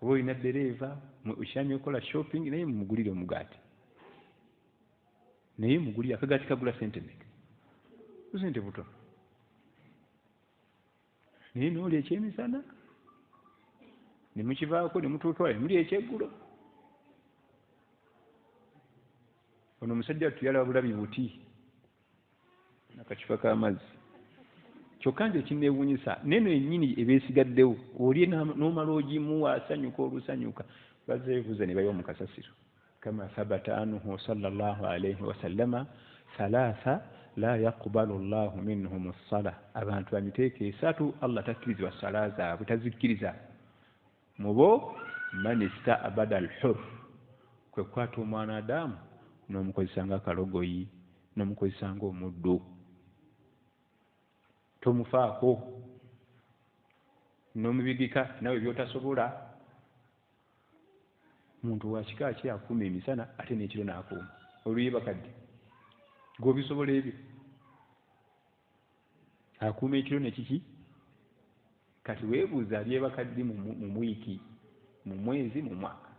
oba olina dereeva okyamye okola shopping naye mumugulire omugaati naye mugulire akagaati kagula sente mmeka busente butono naye noolya ekyemisana ne mukivaako ne mutuutwala ne mulya ekyeggulo ono omusajja tuyalaba bulabi buti nakacupa k'amazzi kyokka nze ekinneewuunyisa neno ennyini ebeesigaddewo olye n'omala ogimuwa asanyuka olusanyuka bazeebuuza ne bayiwa mu kasasiro kama thabata anhu sallallahu alaihi wasallama thalatha la yaqbalu llahu minhum ssala abantu bamiteeka 3 Allah takkirizibwa sala zaabwe tazikkiriza mubo man ista'bada al-hur kwe kwata omwana Adamu n'omukozesa ng'akalogoyi n'omukozesa ng'omuddu tomufaako n'omubigika nawe byotasobola muntu wa kika ki akuuma emisana ate n'ekiro n'akuuma oluye bakadde gwobisobola ebyo akuuma ekiro nekiki kati weebuuza ali ebakadde mu wiiki mu mwezi mu mwaka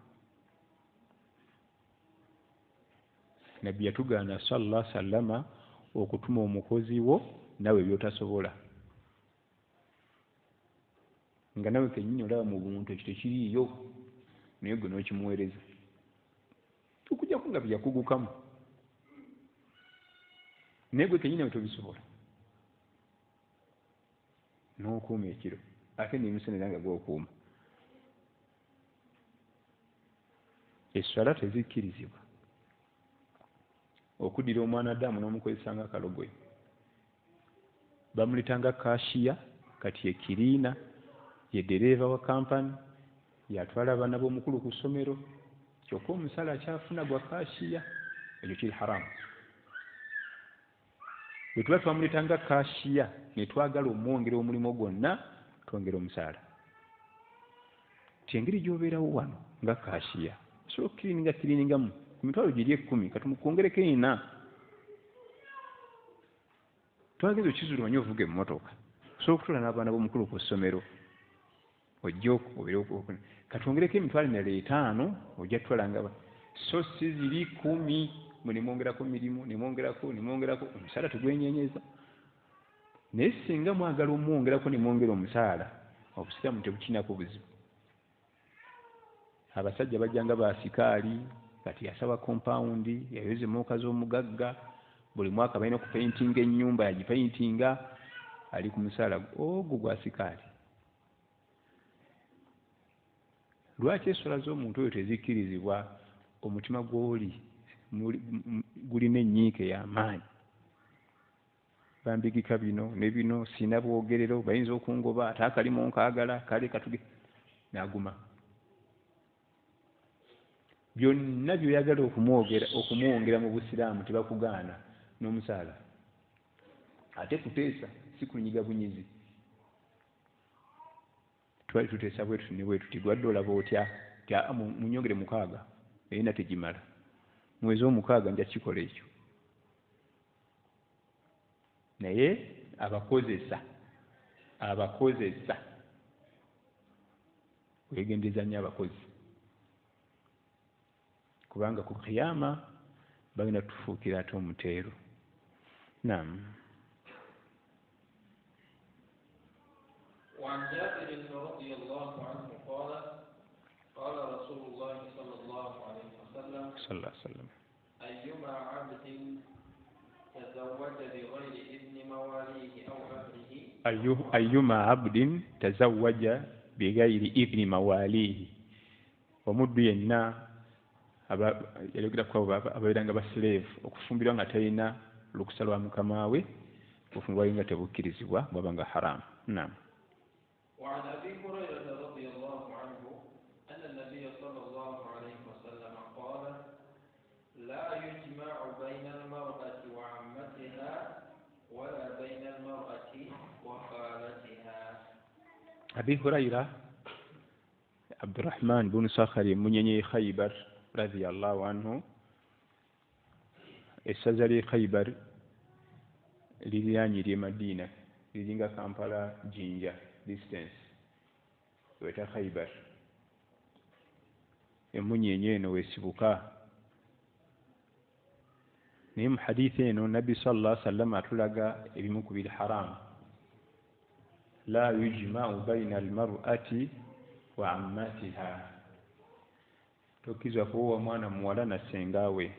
nabbi yatugaana sallallahu alaihi wasallama okutuma omukozi wo nawe byotasobola nga nawe kennyini olaba mu buntu ekyo tekiriiyo naye gwe n'okimuweereza okujjako nga byakugukamu naye gwe kennyini we tobisobola n'okuuma ekiro ate n'emisana nga gw'okuuma. Esswala tezikkirizibwa okuddira omwana Adamu n'omukozesa nga akalogoyi. Bamulitanga kashiya kati ye kiriina ye dereeva wa kampani yatwala abaana b'omukulu ku ssomero kyokka omusala akyafuna gwa kashiya ekyo kiri haramu. Bwe tuba twamulitanga kashiya ne twagala omwongera omulimu gwonna twongera omusaala. Kyengeri gy'obeerawo wano nga kashiya osobola okukiriiningamu ku mitwalo giri 10 kati mukwongereko 4. Twageza okizulumanya ovuga emmotoka osobola okutwala n'abaana b'omukulu ku ssomero ojja okubeerawo katwongereko emitwalo 5 ojja tutwala nga so si ziri 10 nemwongerako mirimu nemwongerako omusaala tegwenyenyeza. Naye singa mwagala omwongerako nemwongera omusaala obusiraamu tebukinako buzibu. Abasajja bajjanga basikaali kati yasaba kompawundi yayoza emmotoka z'omugagga buli mwaka balina okupeyintinga ennyumba yagipeyintinga ali ku musaala ogwo gwa sikaali. Lwaki esswala z'omuntu oyo tezikkirizibwa? Omutima gw'oli gulina ennyiike y'amaanyi. Bambigika bino ne bino sina bwogerero bayinza okungoba ate akalimu nkaagala kale katuge n'aguma. Byonna byoyagala okumwongera mu busiraamu tebakugaana n'omusaala. Ate kuteesa si kunyiga bunyizi. Twali tuteesa bwetuti ne bwetuti lwadde olaba otya munyongere 6 erina tegimala mwezi 6 nja kikola ekyo. Naye abakozesa wegendeza nnyo abakozi kubanga ku kiyama bagenda tufuukira ate omuteero. Naam. وعن جابر رضي الله عنه قال قال رسول الله صلى الله عليه وسلم أيما عبد تزوج بغير إذن مواليه أو أمره أيما عبد تزوج بغير إذن مواليه omuddu yenna yalogera ku ababeeranga baslave okufumbirwa nga talina lukusa lwa mukama we obufumbirwa nga tebukkirizibwa bwaba nga haramu. Naam. وعن أبي هريرة رضي الله عنه أن النبي صلى الله عليه وسلم قال لا يجمع بين المرأة وعمتها ولا بين المرأة وخالتها. أبي هريرة عبد الرحمن بن صخر منيني خيبر رضي الله عنه السزري خيبر liriraanye Madina liringa Kampala Jinja distance weta Khaybar. Emunyenye eno wesibuka naye mu hadithi eno Nabbi sallallahu alaihi wasallam atulaga ebimu ku bil haram. La yujma'u bayna al-mar'ati wa ammatiha. Tokkizwa kuwa mwana muwala na sengawe.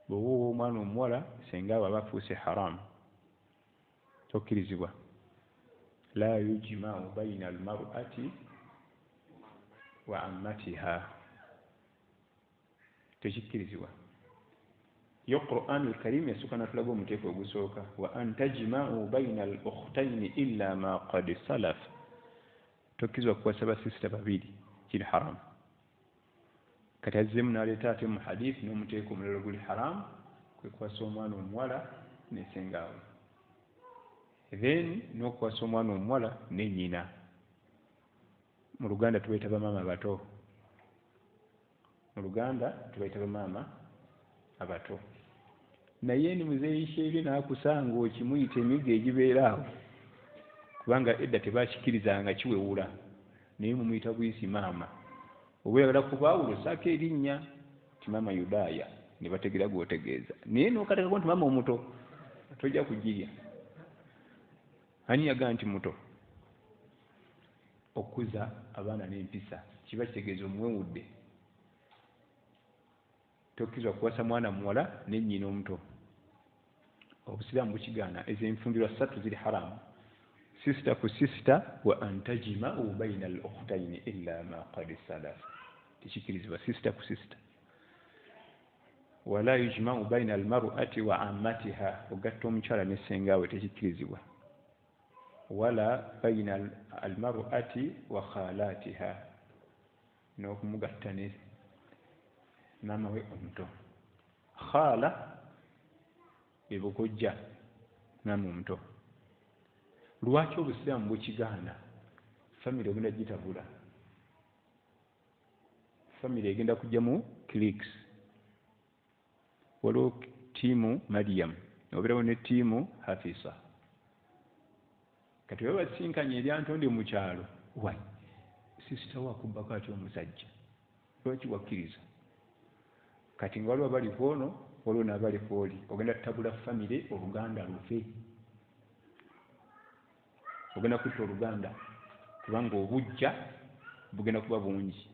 Bw'owa omwana omuwala sengawe aba afuuse haram. Tokkirizibwa. La yujma'u bayna al-mar'ati wa ammatiha. Tekikkirizibwa. Yo Qur'an al-Karim yasooka natulaga omuteeko ogusooka wa an tajma'u bayna al-ukhtayni illa ma qad salaf. Tokkizwa kuwasa basisita babiri kiri haram. Kati azzemu n'aleeta ate mu hadith n'omuteeko omulala guli haram kwe kuwasa omwana omuwala ne sengawe. Then n'okuwasa omwana omuwala ne nnyina. Mu Luganda tubayita bamaama abato. Mu Luganda tubayita bamaama abato. Naye ni muzeeyisheebye n'akusanga okimuyita emigo egibeera awo kubanga edda tebakikkirizanga kiwewula naye mumuyita buyisi maama. Oba oyagala kubaawula ossaako erinnya ti maama Yudaaya ne bategera gw'otegeeza naye n'okateekako nti maama omuto tojja kugirya ani yagaa nti muto. okuza abaana n'empisa kiba kitegeeza omuwewudde tokkirizibwa kuwasa mwana muwala ne nnyina omuto obusiraamu bukigaana ezo enfumbirwa 3 ziri haramu sister ku sister wa antajima'u baina al ukhtayn illa ma qad salaf tekikirizibwa sister ku sister wala yujma'u baina al mar'ati wa ammatiha ogatta omukyala ne ssengawe tekikirizibwa wala baina al mar'ati wa khalatiha n'okumugatta ne maama we omuto khala ebukojja maama omuto lwaki obusiraamu bukigaana famire ogenda gitabula famire egenda kujja mu cliks waliwo tiimu Mariam obeerawo ne tiimu Hafisa kati bwe basinkanye eryantonde mu kyalo wai sisita wakubbako atya omusajja lwaki wakkiriza kati nga waliwo abali kwono waliwo n'abali kwoli ogenda tutabula famire oluganda lufe ogenda kutta oluganda kubanga obujja bugenda kuba bungi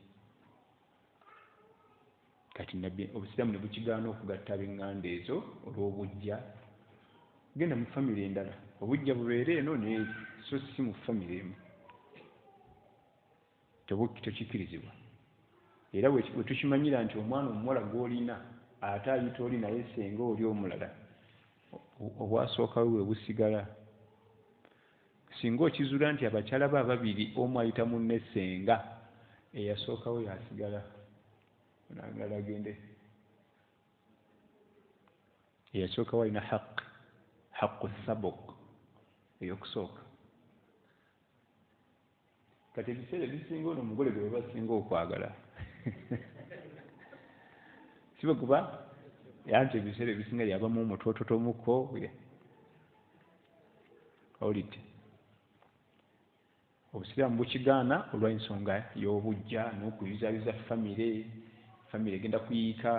kati nabbi obusiraamu ne bukigaana okugatta ab'eŋŋanda ezo olw'obujja genda mu famire endala obujja bubeere eno neeri so si mu famire emu tekikirizibwa era bwe tukimanyira nti omwana omuwala gw'olina ate ayita oli naye senga oli omulala obwasookawo bwe busigala singa okizuula nti abakyala be ababiri omu ayita munne senga eyasookawo yasigala nangala agende eyasookawo alina haqu sabok eyokusooka kati ebiseera ebisinga ono omugole gwe basinga okwagala sibe kuba yanti ebiseera ebisinga yabamu omutoototomuko olidde obusiraamu bukigaana olw'ensonga y'obujja n'okuyuzaayuza famire egenda kuyiika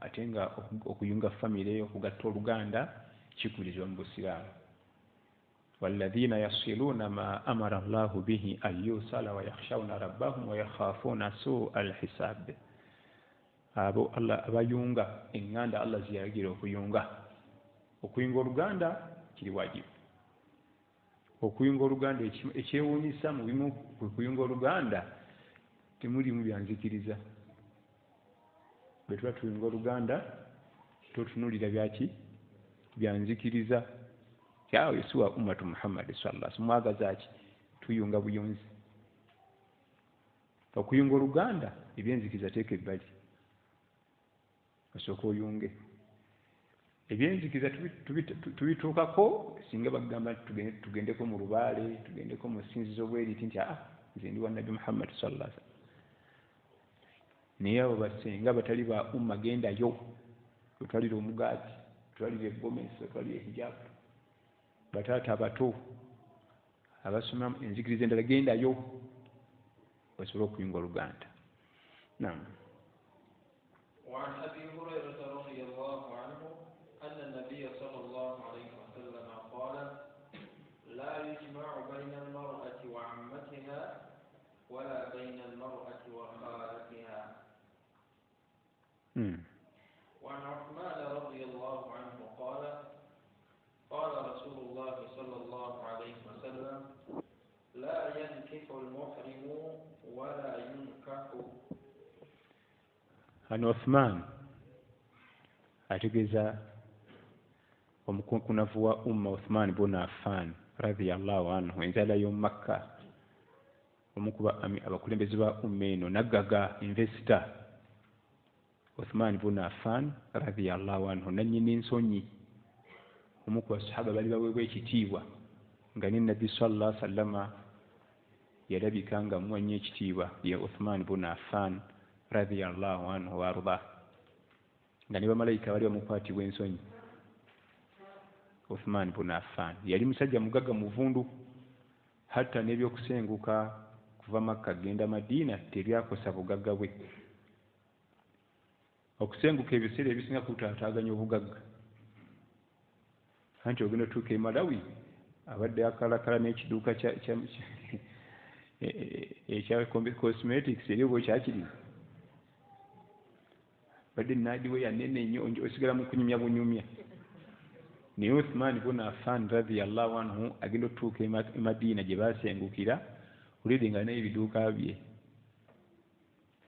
ate nga okuyunga famire okugatta oluganda kikulirizibwa mu busiraamu والذين يصلون ما أمر الله به أن يوصل ويخشون ربهم ويخافون سوء الحساب abo Allah abayunga enganda Allah ziyalagira okuyunga oluganda kiri wajibu okuyunga oluganda ekyewuunyisa mu bimu kuyunga oluganda temulimu byanzikiriza bwe tuba tuyunga oluganda totunulira byaki byanzikiriza kyawe yesuwa ummatu Muhammad sallallahu alaihi wasallam mwagaza ki tuyunga buyunzi okuyunga oluganda ebyenzikiriza teeke ebbali osooka oyunge ebyenzikiriza tubituukako singa bagamba tugendeko mu lubaale tugendeko mu ssinzizo bweriti nti nze ndi wa nabbi Muhammad sallallahu alaihi wasallam naye abo basenga batali ba umma gendayo otwalire omugaati otwalire egomesi otwalire hijabu bataata abato abasoma enzikiriza endala gendayo basobole okuyunga oluganda naam وعن أبي هريرة رضي الله عنه أن النبي صلى الله عليه وسلم قال لا يجمع بين المرأة وعمتها ولا بين المرأة وخالتها. وعن عثمان رضي الله عنه قال قال رسول الله صلى الله عليه وسلم لا ينكح المحرم ولا ينكح. Ano Uthman ategeeza omukunkunavu wa umma Uthman ibn Affan radhiyallahu anhu enzala y'omu Makka omukuba abakulembeze ba umma eno naggaga investor Uthman ibn Affan radhiyallahu anhu nannyini nsonyi omukuba sahaba bali baweebwa ekitiibwa nga ne Nabbi sallallahu alaihi wasallama yalabika nga muwanye ekitiibwa ya Uthman ibn Affan radhiyallahu anhu warda nga ne bamalayika bali bamukwatibwa ensonyi Uthman ibn Affan yali musajja mugagga muvundu hatta n'ebyokusenguka kuva Makka genda Madina teryakosa bugagga bwe okusenguka ebiseera ebisinga kutaataaganya obugagga anti ogenda tuuka e Malawi abadde akalakala n'ekiduuka ekya cosmetics eriwo kyakiri badde nadiwe yanene nnyo osigala mu kunyumya bunyumya naye Uthman ibn Affan radiyallahu anhu agenda otuuka e Madina gye baasengukira ulidde nga n'ebiduuka bye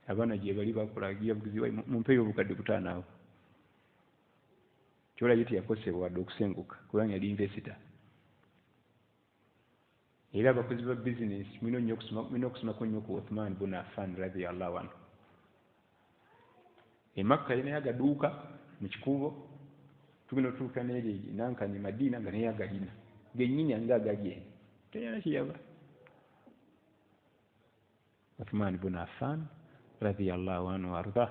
abaana gye bali bakola yabugiziwa mumpeeyo obukadde butaano awo kyolabye teyakosebwa wadde okusenguka kubanga yali investor era abakozi ba bizinesi mulina okusomako nnyo ku Uthman ibn Affan radiyallahu anhu e Makka yalinayo agaduuka mu kikuubo tugenda otuuka n'eri nankani Madina nga naye agalina gennyini anga agalye teyana kiyaba Uthman ibn Affan radiyallahu anhu arda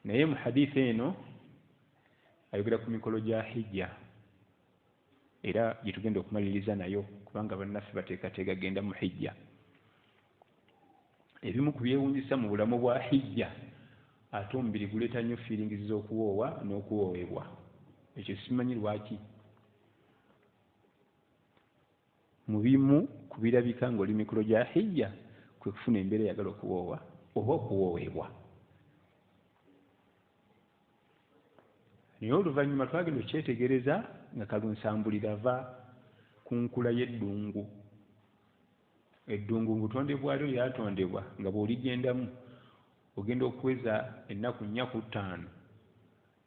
naye mu hadithi eno ayogera ku mikolo gya hijja era gye tugenda okumaliriza nayo kubanga bannaffe bateekateeka genda mu hijja ebimu ku byewunzisa mu bulamu bwa hijja ate omubiri guleeta nnyo feelings z'okuwoowa n'okuwoowebwa ekyo simanyi lwaki mu bimu ku birabika ng'oli mikolo gya hijja kwe kufuna embeera eyagala okuwoowa oba okuwoowebwa naye oluvannyuma twagenda okyetegereza nga kalunsambulira ava ku nkula y'eddungu eddungu butonde bwalyo lyatondebwa nga bw'oligendamu ogenda okuweza ennaku 4 ku 5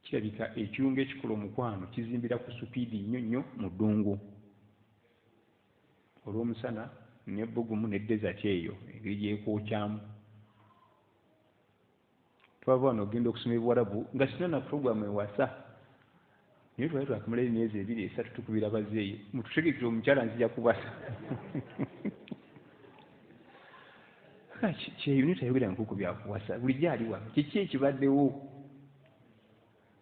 kirabika ekirungo ekikola omukwano kizimbira ku supiidi nnyo nnyo mu ddungu olw'omusana n'ebbugumu ne desert eyo engeri gyekwokyamu twava wano ogenda okusoma ebuwarabu nga sina na puroguramu ewasa naye twali twakamalayo emyezi 2-3 tukubira bazeeyi mututegekere omukyala nzija kubasa kyeyo tayogera nkuku byakuwasa bulijjo ali wano kiki ekibaddewo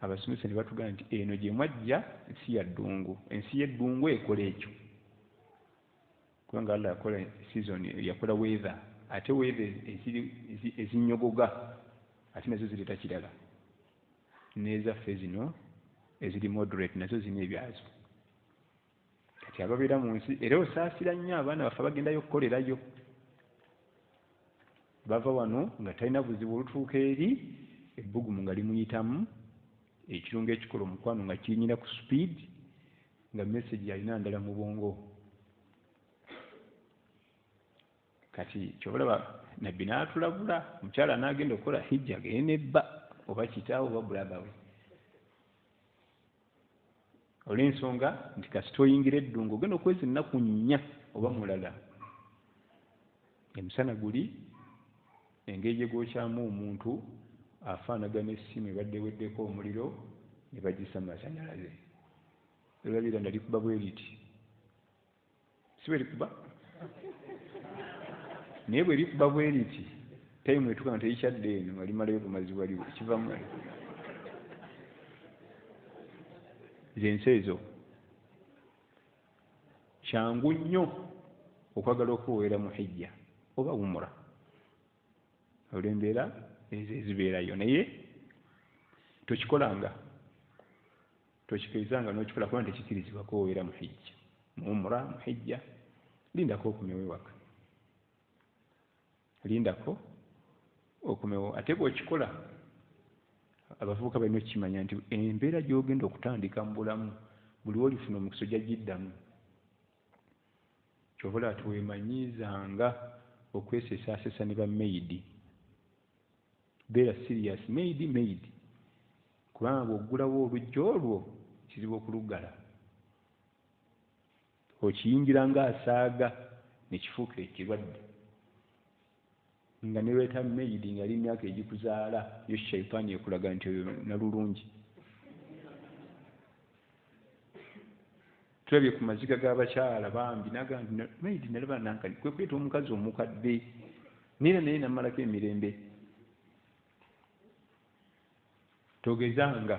abasomesa ne batugamba nti eno gye mwajja ensi ya ddungu ensi y'eddungu ekola ekyo kubanga Allah yakola season yakola weather ate weather ezinyogoga ate nazo zireeta kirala n'ezaffe zino eziri moderate nazo zina ebyazo kati ababeera mu nsi era osaasira nnyo abaana baffe bagendayo okukolerayo bava wano nga talina buzibu olutuuka eri ebbugumu nga limuyitamu ekirungo ekikola omukwano nga kirinyira ku speed nga message alina ndala mu bwongo kati kyobalaba nabbi n'atulabula omukyala n'agenda okukola hijja genebba oba kitaawo oba brother we olw'ensonga nti kasita oyingira eddungu ogenda okweza ennaku 4 oba mulala emisana guli engeri gye gwokyamu omuntu afaanagana essimu ebadde weddeko omuliro ne bagisa mu masanyalaze olabira ndalikuba bwe riti si bwe likuba naye bwe likuba bwe riti tayimu etuuka nga teyikyadde eno nga limalayo bumazi waliwo kivamu zensi ezo kyangu nnyo okwagala okuwoera mu hijja oba umura olw'embeera ezo ezibeerayo naye tokikolanga tokikkirizanga n'okikola kubanga tekikirizibwa kuwoera mu hijja mu umura mu hijja lindako okumewo ewaka lindako okumewo ate bw'okikola abavubuka balina okukimanya nti embeera gy'ogenda okutandika mu bulamu buli wolifuna omukisa ojja giddamu kyova olaba tiweemanyizanga okwesesaasesa ne bamaidi beera serious maidi kubanga bw'oggulawo oluggi olwo kizibu okuluggala okiyingira ng'asaaga ne kifuukira ekirwadde nga ne weeta maidi nga ali emyaka egikuzaala yo shaitaani ekulaga nti oyo nalulungi tulabye ku maziga g'abakyala bambi nagamba nti maidi nalaba nankani kwe kweta omukazi omukadde neera naye namalako emirembe togezanga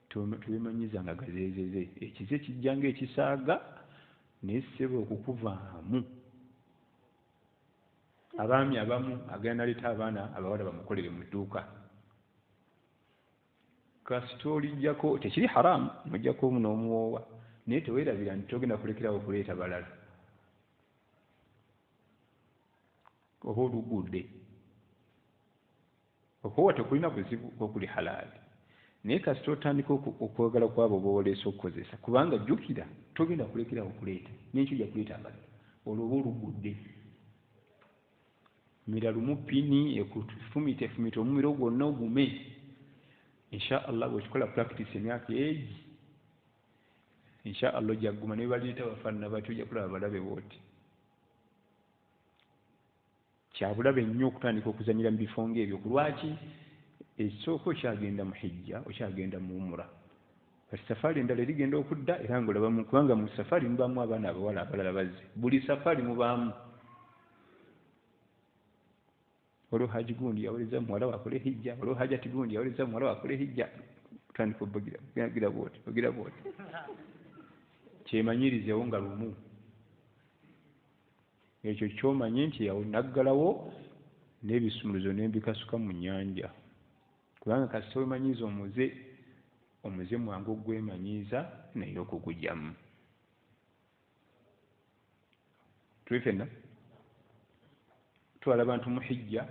tubemanyizanga gazeezeze ekize kijjanga ekisaaga naye ssebe okukuvaamu abaami abamu agenda naleeta abaana abawala bamukolere mu dduuka kasita olijjako tekiri haramu mujjako n'omuwoowa naye teweerabira nti togenda kulekerawo okuleeta balala oba olugudde okuwa tekulina buzibu okuli halaali naye kasita otandika okwagala kwabo bowoleesa okukozesa kubanga jjukira togenda kulekerawo okuleeta n'ekyo ojja kuleeta abalala olwo oba olugudde mira lumu pini ekufumite omumiro gwonna ogume insha allah bwekikola practice emyaka egi insha allah ojja kuguma ne baleeta bafaanana batyo ojja kulaba balabe booti kyabulabe nnyo okutandika okuzanyira mu bifo ng'ebyo ku lwaki ekisooka okyagenda mu hijja okyagenda mu umura kati safaari endala erigenda okudda era ngaolabamu kubanga mu safaari mubaamu abaana abawala abalala bazze buli safaari mubaamu waliwo haji gundi yawoleza muwala wakole hijja waliwo hajati gundi yawoleza muwala wakole hijja otandika ogira bwoti kyemanyirizewo nga lumu ekyo kyomanye nti yawo naggalawo n'ebisumuluzo n'embikasuka mu nnyanja kubanga kasita wemanyiiza omuze mwangu ogwemanyiiza naye okugujjamu tuli fenna twala abantu mu hijja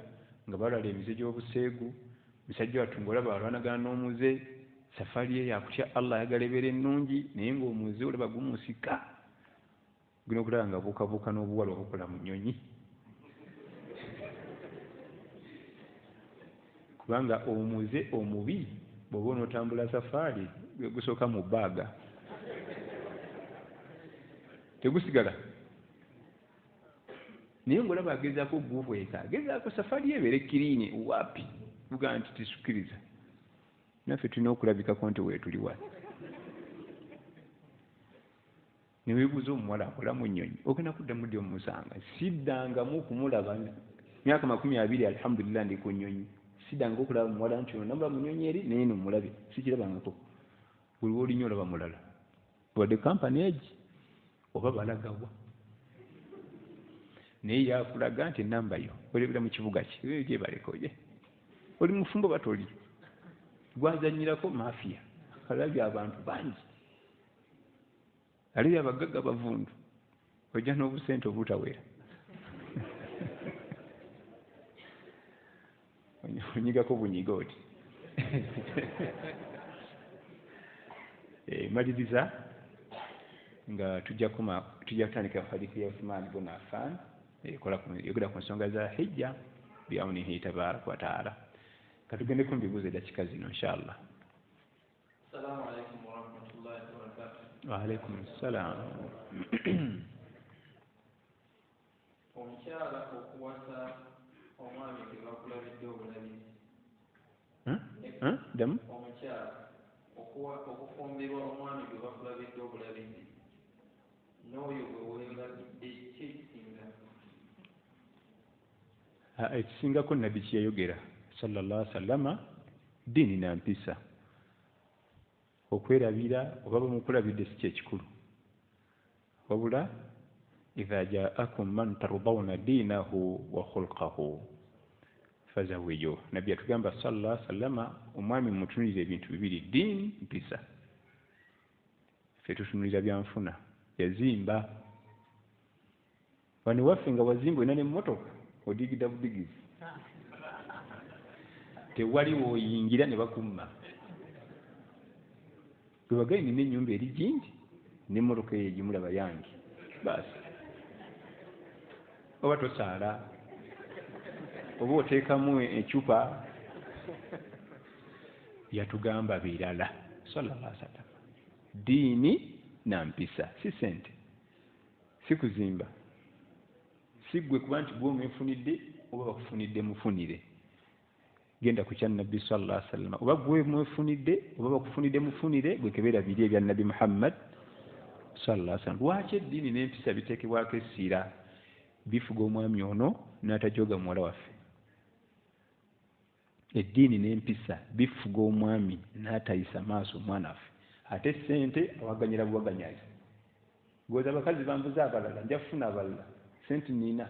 nga balala emize gy'obuseegu musajja wattu ng'olaba alwanagana n'omuze safaari ye yakutya allah ayagala ebeera ennungi naye ng'omuze olaba gumusika gino okulaba nga buukabuuka n'obuwala obukola mu nnyonyi kubanga omuze omubi bw'oba onootambula safaari gusooka mu bbaaga tegusigala naye ng'olaba agezaako okugubweka agezaako safaari yebeere kiriini wapi bugaa nti tisukkiriza naffe tulina okulabikako nti weetuli wali neweebuuza omuwala akola mu nnyonyi ogenda kuddamu ddi omumusanga siddangamu okumulaba myaka 20 alhamdulillah ndi ku nnyonyi siddanga okulaba muwala nti ono namula mu nnyonyi eri naye nomulabe sikirabangako buli woolinya olaba mulala wadde kampani egi oba balagawa naye yakulaga nti enamba yo olebera mu kibuga ki gyebalekooye oli mufumbo batoli gwazanyirako mafiya alabye abantu bangi alabye abagagga bavundu ojja n'obusente obutawera onyigako bunyiga oti maliriza nga tujja kutandika hadithi ya Uthman ibn Affan yogera ku nsonga za hijja biawnihi tabaraka wa taala katugende ku mbibuuzo edakika zino inshallah. Assalamu alaikum warahmatullahi wabarakatuh. Wa alaikum assalam. Omukyala okuwasa omwami gwe bakulabidde obulabizi. Damu? Omukyala okufumbirwa omwami gwe bakulabidde obulabizi n'oyo gwe weerabidde ki ekisinga? Ekisingako nabbi kyeyayogera sallallahu alaihi wasallama ddiini na mpisa okwerabira oba bamukulabidde si kyekikulu wabula idha jaakum man tardawna diinahu wa khulqahu fazawijuhu nabbi yatugamba sallallahu alaihi wasallama omwami mutunulira ebintu bibiri ddiini mpisa ffe tutunulira byanfuna yazimba wano waffe nga wazimba olina n'emmotoka odigida budigizi tewali woyingira ne bakumma bwebagai nina ennyumba eri gingi n'emmotoka eyo egimulaba yange baasi oba tosaala oba oteekamu ecupa yatugamba birala sallallahu alaihi wasallam diini na mpisa si sente si kuzimba si gwe kuba nti gwe omwefunidde oba bakufunidde mufunire genda ku kya nabbi sallallahu alaihi wasallam oba gwe mwefunidde oba bakufunidde mufunire gwe kebeera biri ebya nabbi Muhammad sallallahu alaihi wasallam. Lwaki eddiini n'empisa biteekebwako essira bifuga omwami ono n'atajoga muwala waffe? Eddiini n'empisa bifuga omwami n'atayisa maaso omwana waffe, ate sente awaganyira buwaganyazi. Goza abakazi bambuza abalala nja kufuna abalala sente nina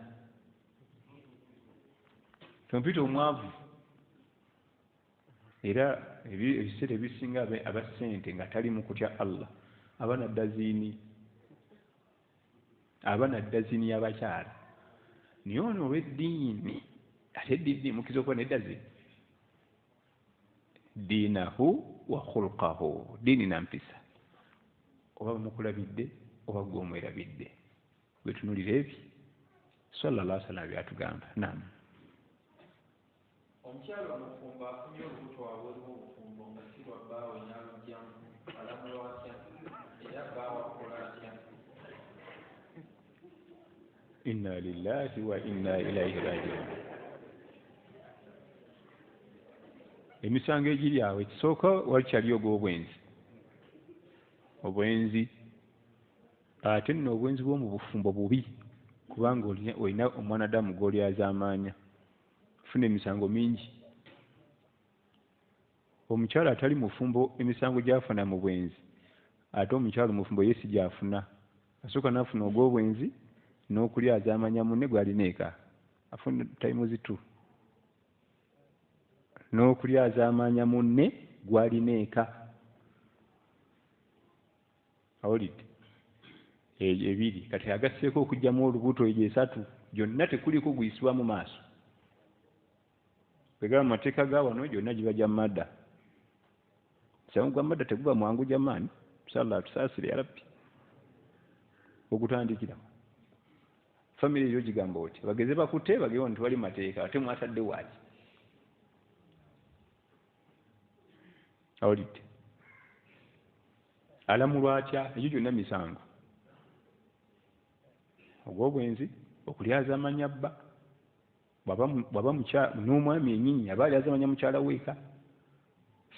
tompita omwavu. Era ebiseera ebisinga aba sente nga tali mu kutya Allah abana dazini y'abakyala naye ono olw'eddiini ate eddiini mukiza okuba neddazi diinahu wa khulqahu diini nampisa oba bamukulabidde oba gwe omwerabidde bwetunulira ebyo sallallahu alaihi wasallam byatugamba. Naam. Omukyala omufumbo afunye olubuto wabweru w'obufumbo nga si lwa bbaawe n'alugyamu alamulwa atya era bbaawe akola atya? Inna lillahi wa inna ilaihi raji'un. Emisango egiri awo ekisooka wakyali obwenzi ate nno obwenzi bw'omu bufumbo bubi kubanga olina omwanadamu gw'olyazaamaanya funa emisango mingi. Omukyala atali mufumbo emisango gy'afuna mu bwenzi ate omukyala omufumbo ye si gy'afuna. Asooka n'afuna ogw'obwenzi n'okulyazaamanya munne gw'alina eka afuna tayimuzi tu n'okulyazaamanya munne gw'alina eka. Awulidde ebiri kati agasseeko okugyamu olubuto egyo esatu gyonna tekuliko guyisibwa mu maaso. Bwegaba mu mateeka ga wano gyonna giba gya madda. Musango gwa madda teguba mwangu gyamaani. Inshallah tusaasire ya Rabbi. Ogutandikirawo famire eyo gigamba oti bageze bakutte bagere wano tewali mateeka ate mwatadde waaki. Awulidde alamulwa atya? Egyo gyonna misango. Ogw'obwenzi okulyazaamanya bba bw'aba n'omwami ennyinyi aba alyazaamanya mukyala weeka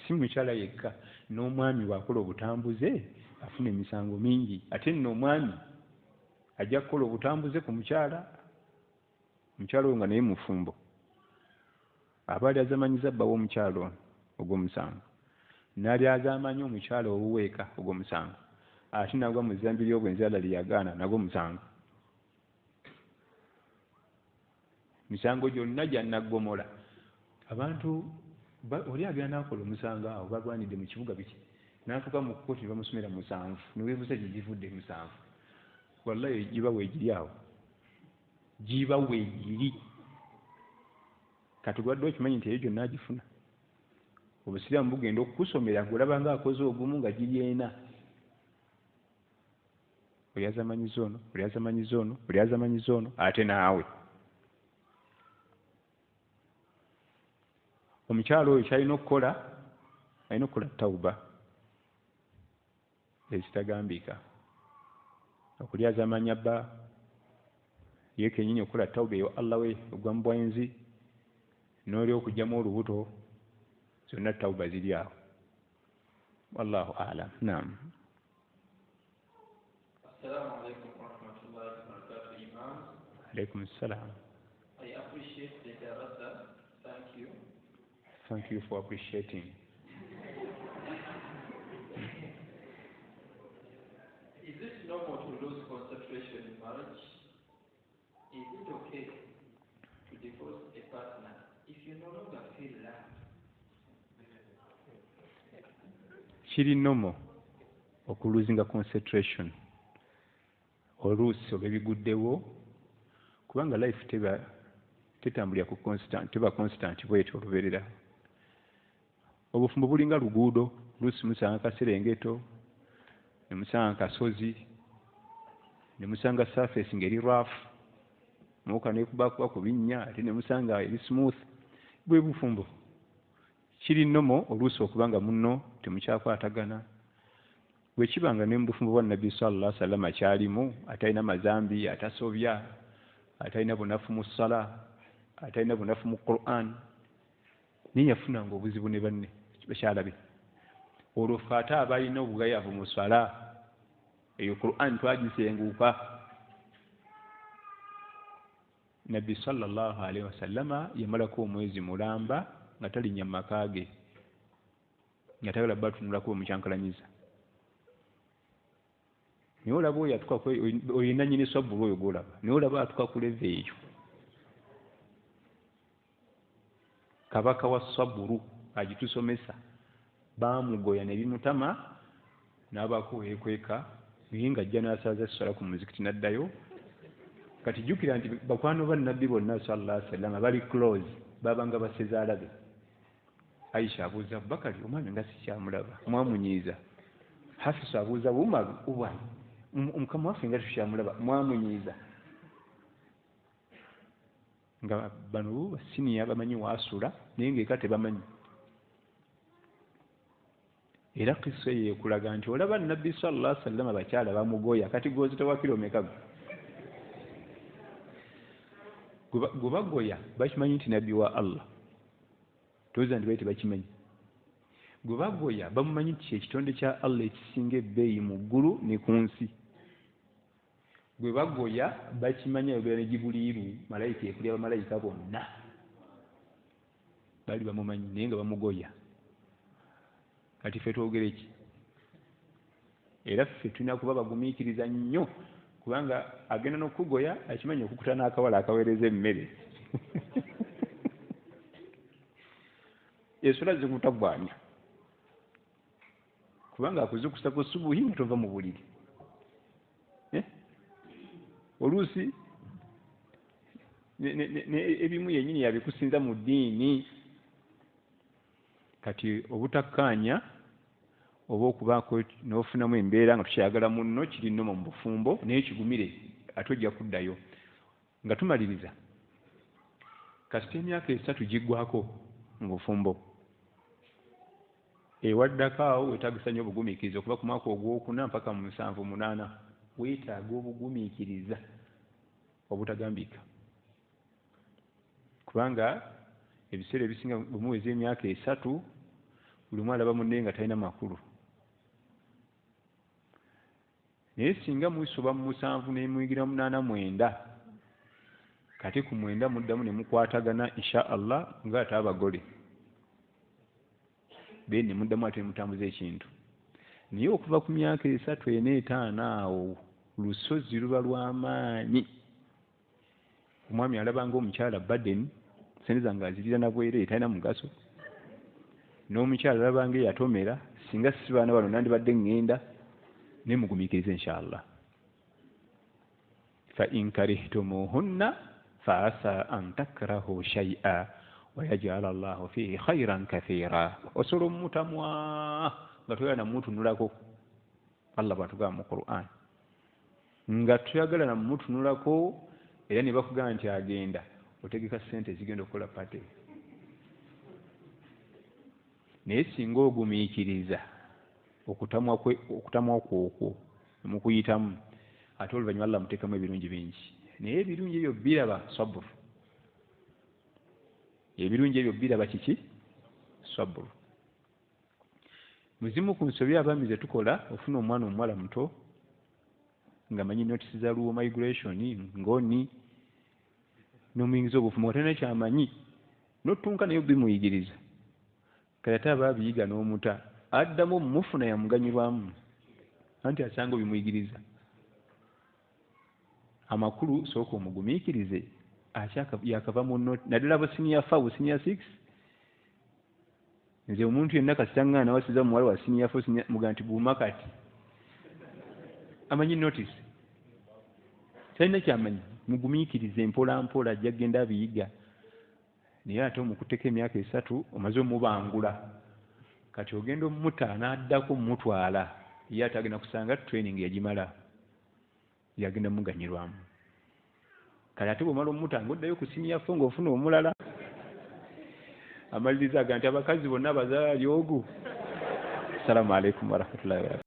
si mukyala yekka n'omwami bw'akola obutambuze afuna emisango mingi. Ate nno omwami ajja kukola obutambuze ku mukyala oyo nga naye mufumbo aba alyazaamanyiza bba w'omukyala ono ogw'omusango n'alyazaamanya omukyala ow'eweeka ogw'omusango ate nagwa mu zzambi ly'obwenzi ala lyagaana nagwo musango. Misango gyonna gya naggomola. Abantu oli agenda n'akola omusango awo balwanidde mu kibuga biki n'atuuka mu kkooti ne bamusomera 7 neweebuuza gye givudde 7. Wallahi giba weegiri awo giba weegiri kati gwadde okimanyi nti eyo gyonna agifuna. Obusiraamu bugenda okukusomera gulaba nga akoze ogumu nga giri 4. Olyazamanyiza ono ate naawe. Omukyalo oyo kyalina okukola alina okukola tawuba ezitagambika okulyazaamanya bba ye kennyini okukola tawuba eyo Allah we ogwa mu bwenzi n'oli okugyamu olubuto zonna tawuba ziri awo. Wallahu a'lam. Naam. Assalamu alaikum wa rahmatullahi wa barakatuh, Imam. Alaikum assalam. I appreciate the darasa. Thank you. Thank you for appreciating. Is it normal to lose concentration in marriage? Is it okay to divorce a partner if you no longer feel love? Kiri normal okuluzinga concentration oluusi oba ebiguddewo kubanga life tetambulira ku constant teba constant bwetyo olubeerera. Obufumbo bulinga luguudo luusi musanga kaserengeto ne musanga kasozi ne musanga surface ngeri rough muuka nekubakuba ku binnya ate ne musanga eri smooth. Bwe bufumbo kiri nomo oluusi okubanga munno temukyakwatagana. Bwe kibanga ne mubufumbo bwa Nabbi sallallahu alaihi wasallam akyalimu atalina mazambi atasobya atalina bunafu mu ssala atalina bunafu mu Qur'an naye yafunanga obuzibu ne banne bakyalabe. Olwo ffe ate abalina obugayavu mu ssala eyo Qur'an twagisenguuka. Nabbi sallallahu alaihi wasallama yamalako omwezi mulamba nga talinnya mu maka ge nga tayagala batunulako omukyankalanyiza. Naye olaba oyo atuka oyo nannyini sabbulu oyo gwolaba naye olaba atuka ku leve eyo kabaka wa sabbulu agitusomesa baamugoya ne bimutama n'abaako weekweka naye ng'ajja n'asaaza essala ku muzikiti n'addayo. Kati jjukira nti bakwano ba nnabbi bonna sallallahu alaihi wasallam bali close babanga basezaalabe. Aisha abuuza Abubakari, omwami nga sikyamulaba, mwamunyiiza. Hafisa abuuza Umar, uwa omukama waffe nga tukyamulaba, mwamunyiiza. Nga bano basiniya bamanyi waasula naye ng'eka tebamanyi. Era kisa eyo ekulaga nti olaba nnabbi sallallahu alaihi wasallam abakyala bamugoya, kati gwozitowa kilomeka gwe bagoya bakimanyi nti nabbi wa Allah, tooza nti bali tebakimanyi. Gwe bagoya bamumanyi nti ekitonde kya Allah ekisinga ebbeeyi mu ggulu ne ku nsi. Gwe bagoya bakimanyi ayogera ne Jibuliiru, malayika ekulya bamalayika bonna bali bamumanyi naye nga bamugoya. Kati ffe twogere ki? Era ffe tulina kuba bagumiikiriza nnyo, kubanga agenda n'okugoya akimanyi okukuta n'akawala akaweereza emmere. Ensolo zikutagwanya kubanga akuzikusa ku subuhi nga tova mu buliri. Oluusi ebimu yennyini yabikusinza mu ddiini. Kati obutakkaanya oba okubaako n'ofunamu embeera nga tukyayagala munno kiri nnomo mu bufumbo naye kigumire ate ojja kuddayo. Nga tumaliriza, kasita emyaka 3 giggwako mu bufumbo, ewaddako awo weetaagisa nnyo obugumiikiriza okuva ku mwaka ogwokuna mpaka mu 7-8 weetaaga obugumiikiriza obutagambika. Kubanga ebiseera ebisinga bumuweza emyaka 3 buli mwana alaba munne nga talina makulu. Naye singa musoba mu 7 ne muyigira mu 8-9, kati ku 9 muddamu ne mukwatagana insha Allah ng'ate abagole bene muddamu ate mutambuza ekintu. Naye okuva ku myaka 3-5 awo lusozi luba lw'amaanyi. Omwami alabanga omukyala Baden sente nga azirira nabwere talina mugaso, n'omukyala alabanga eyatomera singa si baana bano nandibadde ŋŋenda naye mugumiikirize inshallah. Fa in karihtumuhunna fa asa an takrahu shay'a wa yaj'al Allahu fihi khayran kathira. Osobola omutamwa nga toyagala namutunulako. Allah bw'atugamba mu Qur'an nga tuyagala namutunulako era ne bakugamba nti agenda otegeka ssente zigenda okukola pate. Naye singa ogumiikiriza okutamwa kwokwo mukuyitamu ate oluvannyuma Allah muteekamu ebirungi bingi. Naye ebirungi ebyo biraba saburu. Ebirungi ebyo biraba kiki? Saburu. Muzimu ku nsobi abaami ze tukola ofuna omwana omuwala muto nga manyi notisi za luwo migration ngoni n'omuyingiza obufumu nga talina kyamanyi n'otunka naye bimuyigiriza. Kale ate aba abiyiga n'omuta addamu mufuna yamuganyirwamu anti asanga bimuyigiriza. Amakulu sooka omugumiikirize yakava mu noti naddala abo senior 5 senior 6. Nze omuntu yenna kasita ngana wasiza muwala wa senior 4 muga nti buuma kati amanyi notice talina kyamanyi mugumiikirize mpola mpola ajja genda abiyiga. Naye ate omukuteka emyaka 3 omaze omubangula kati ogenda omumuta n'addako mumutwala ye ate agenda kusanga training yagimala yagenda muganyirwamu. Kale ate bw'omala omumuta ng'oddayo ku senior 4 ng'ofuna omulala amaliriza aga nti abakazi bonna abazaala lyogu. Assalamu alaikum warahmatullahi wabarakatuh.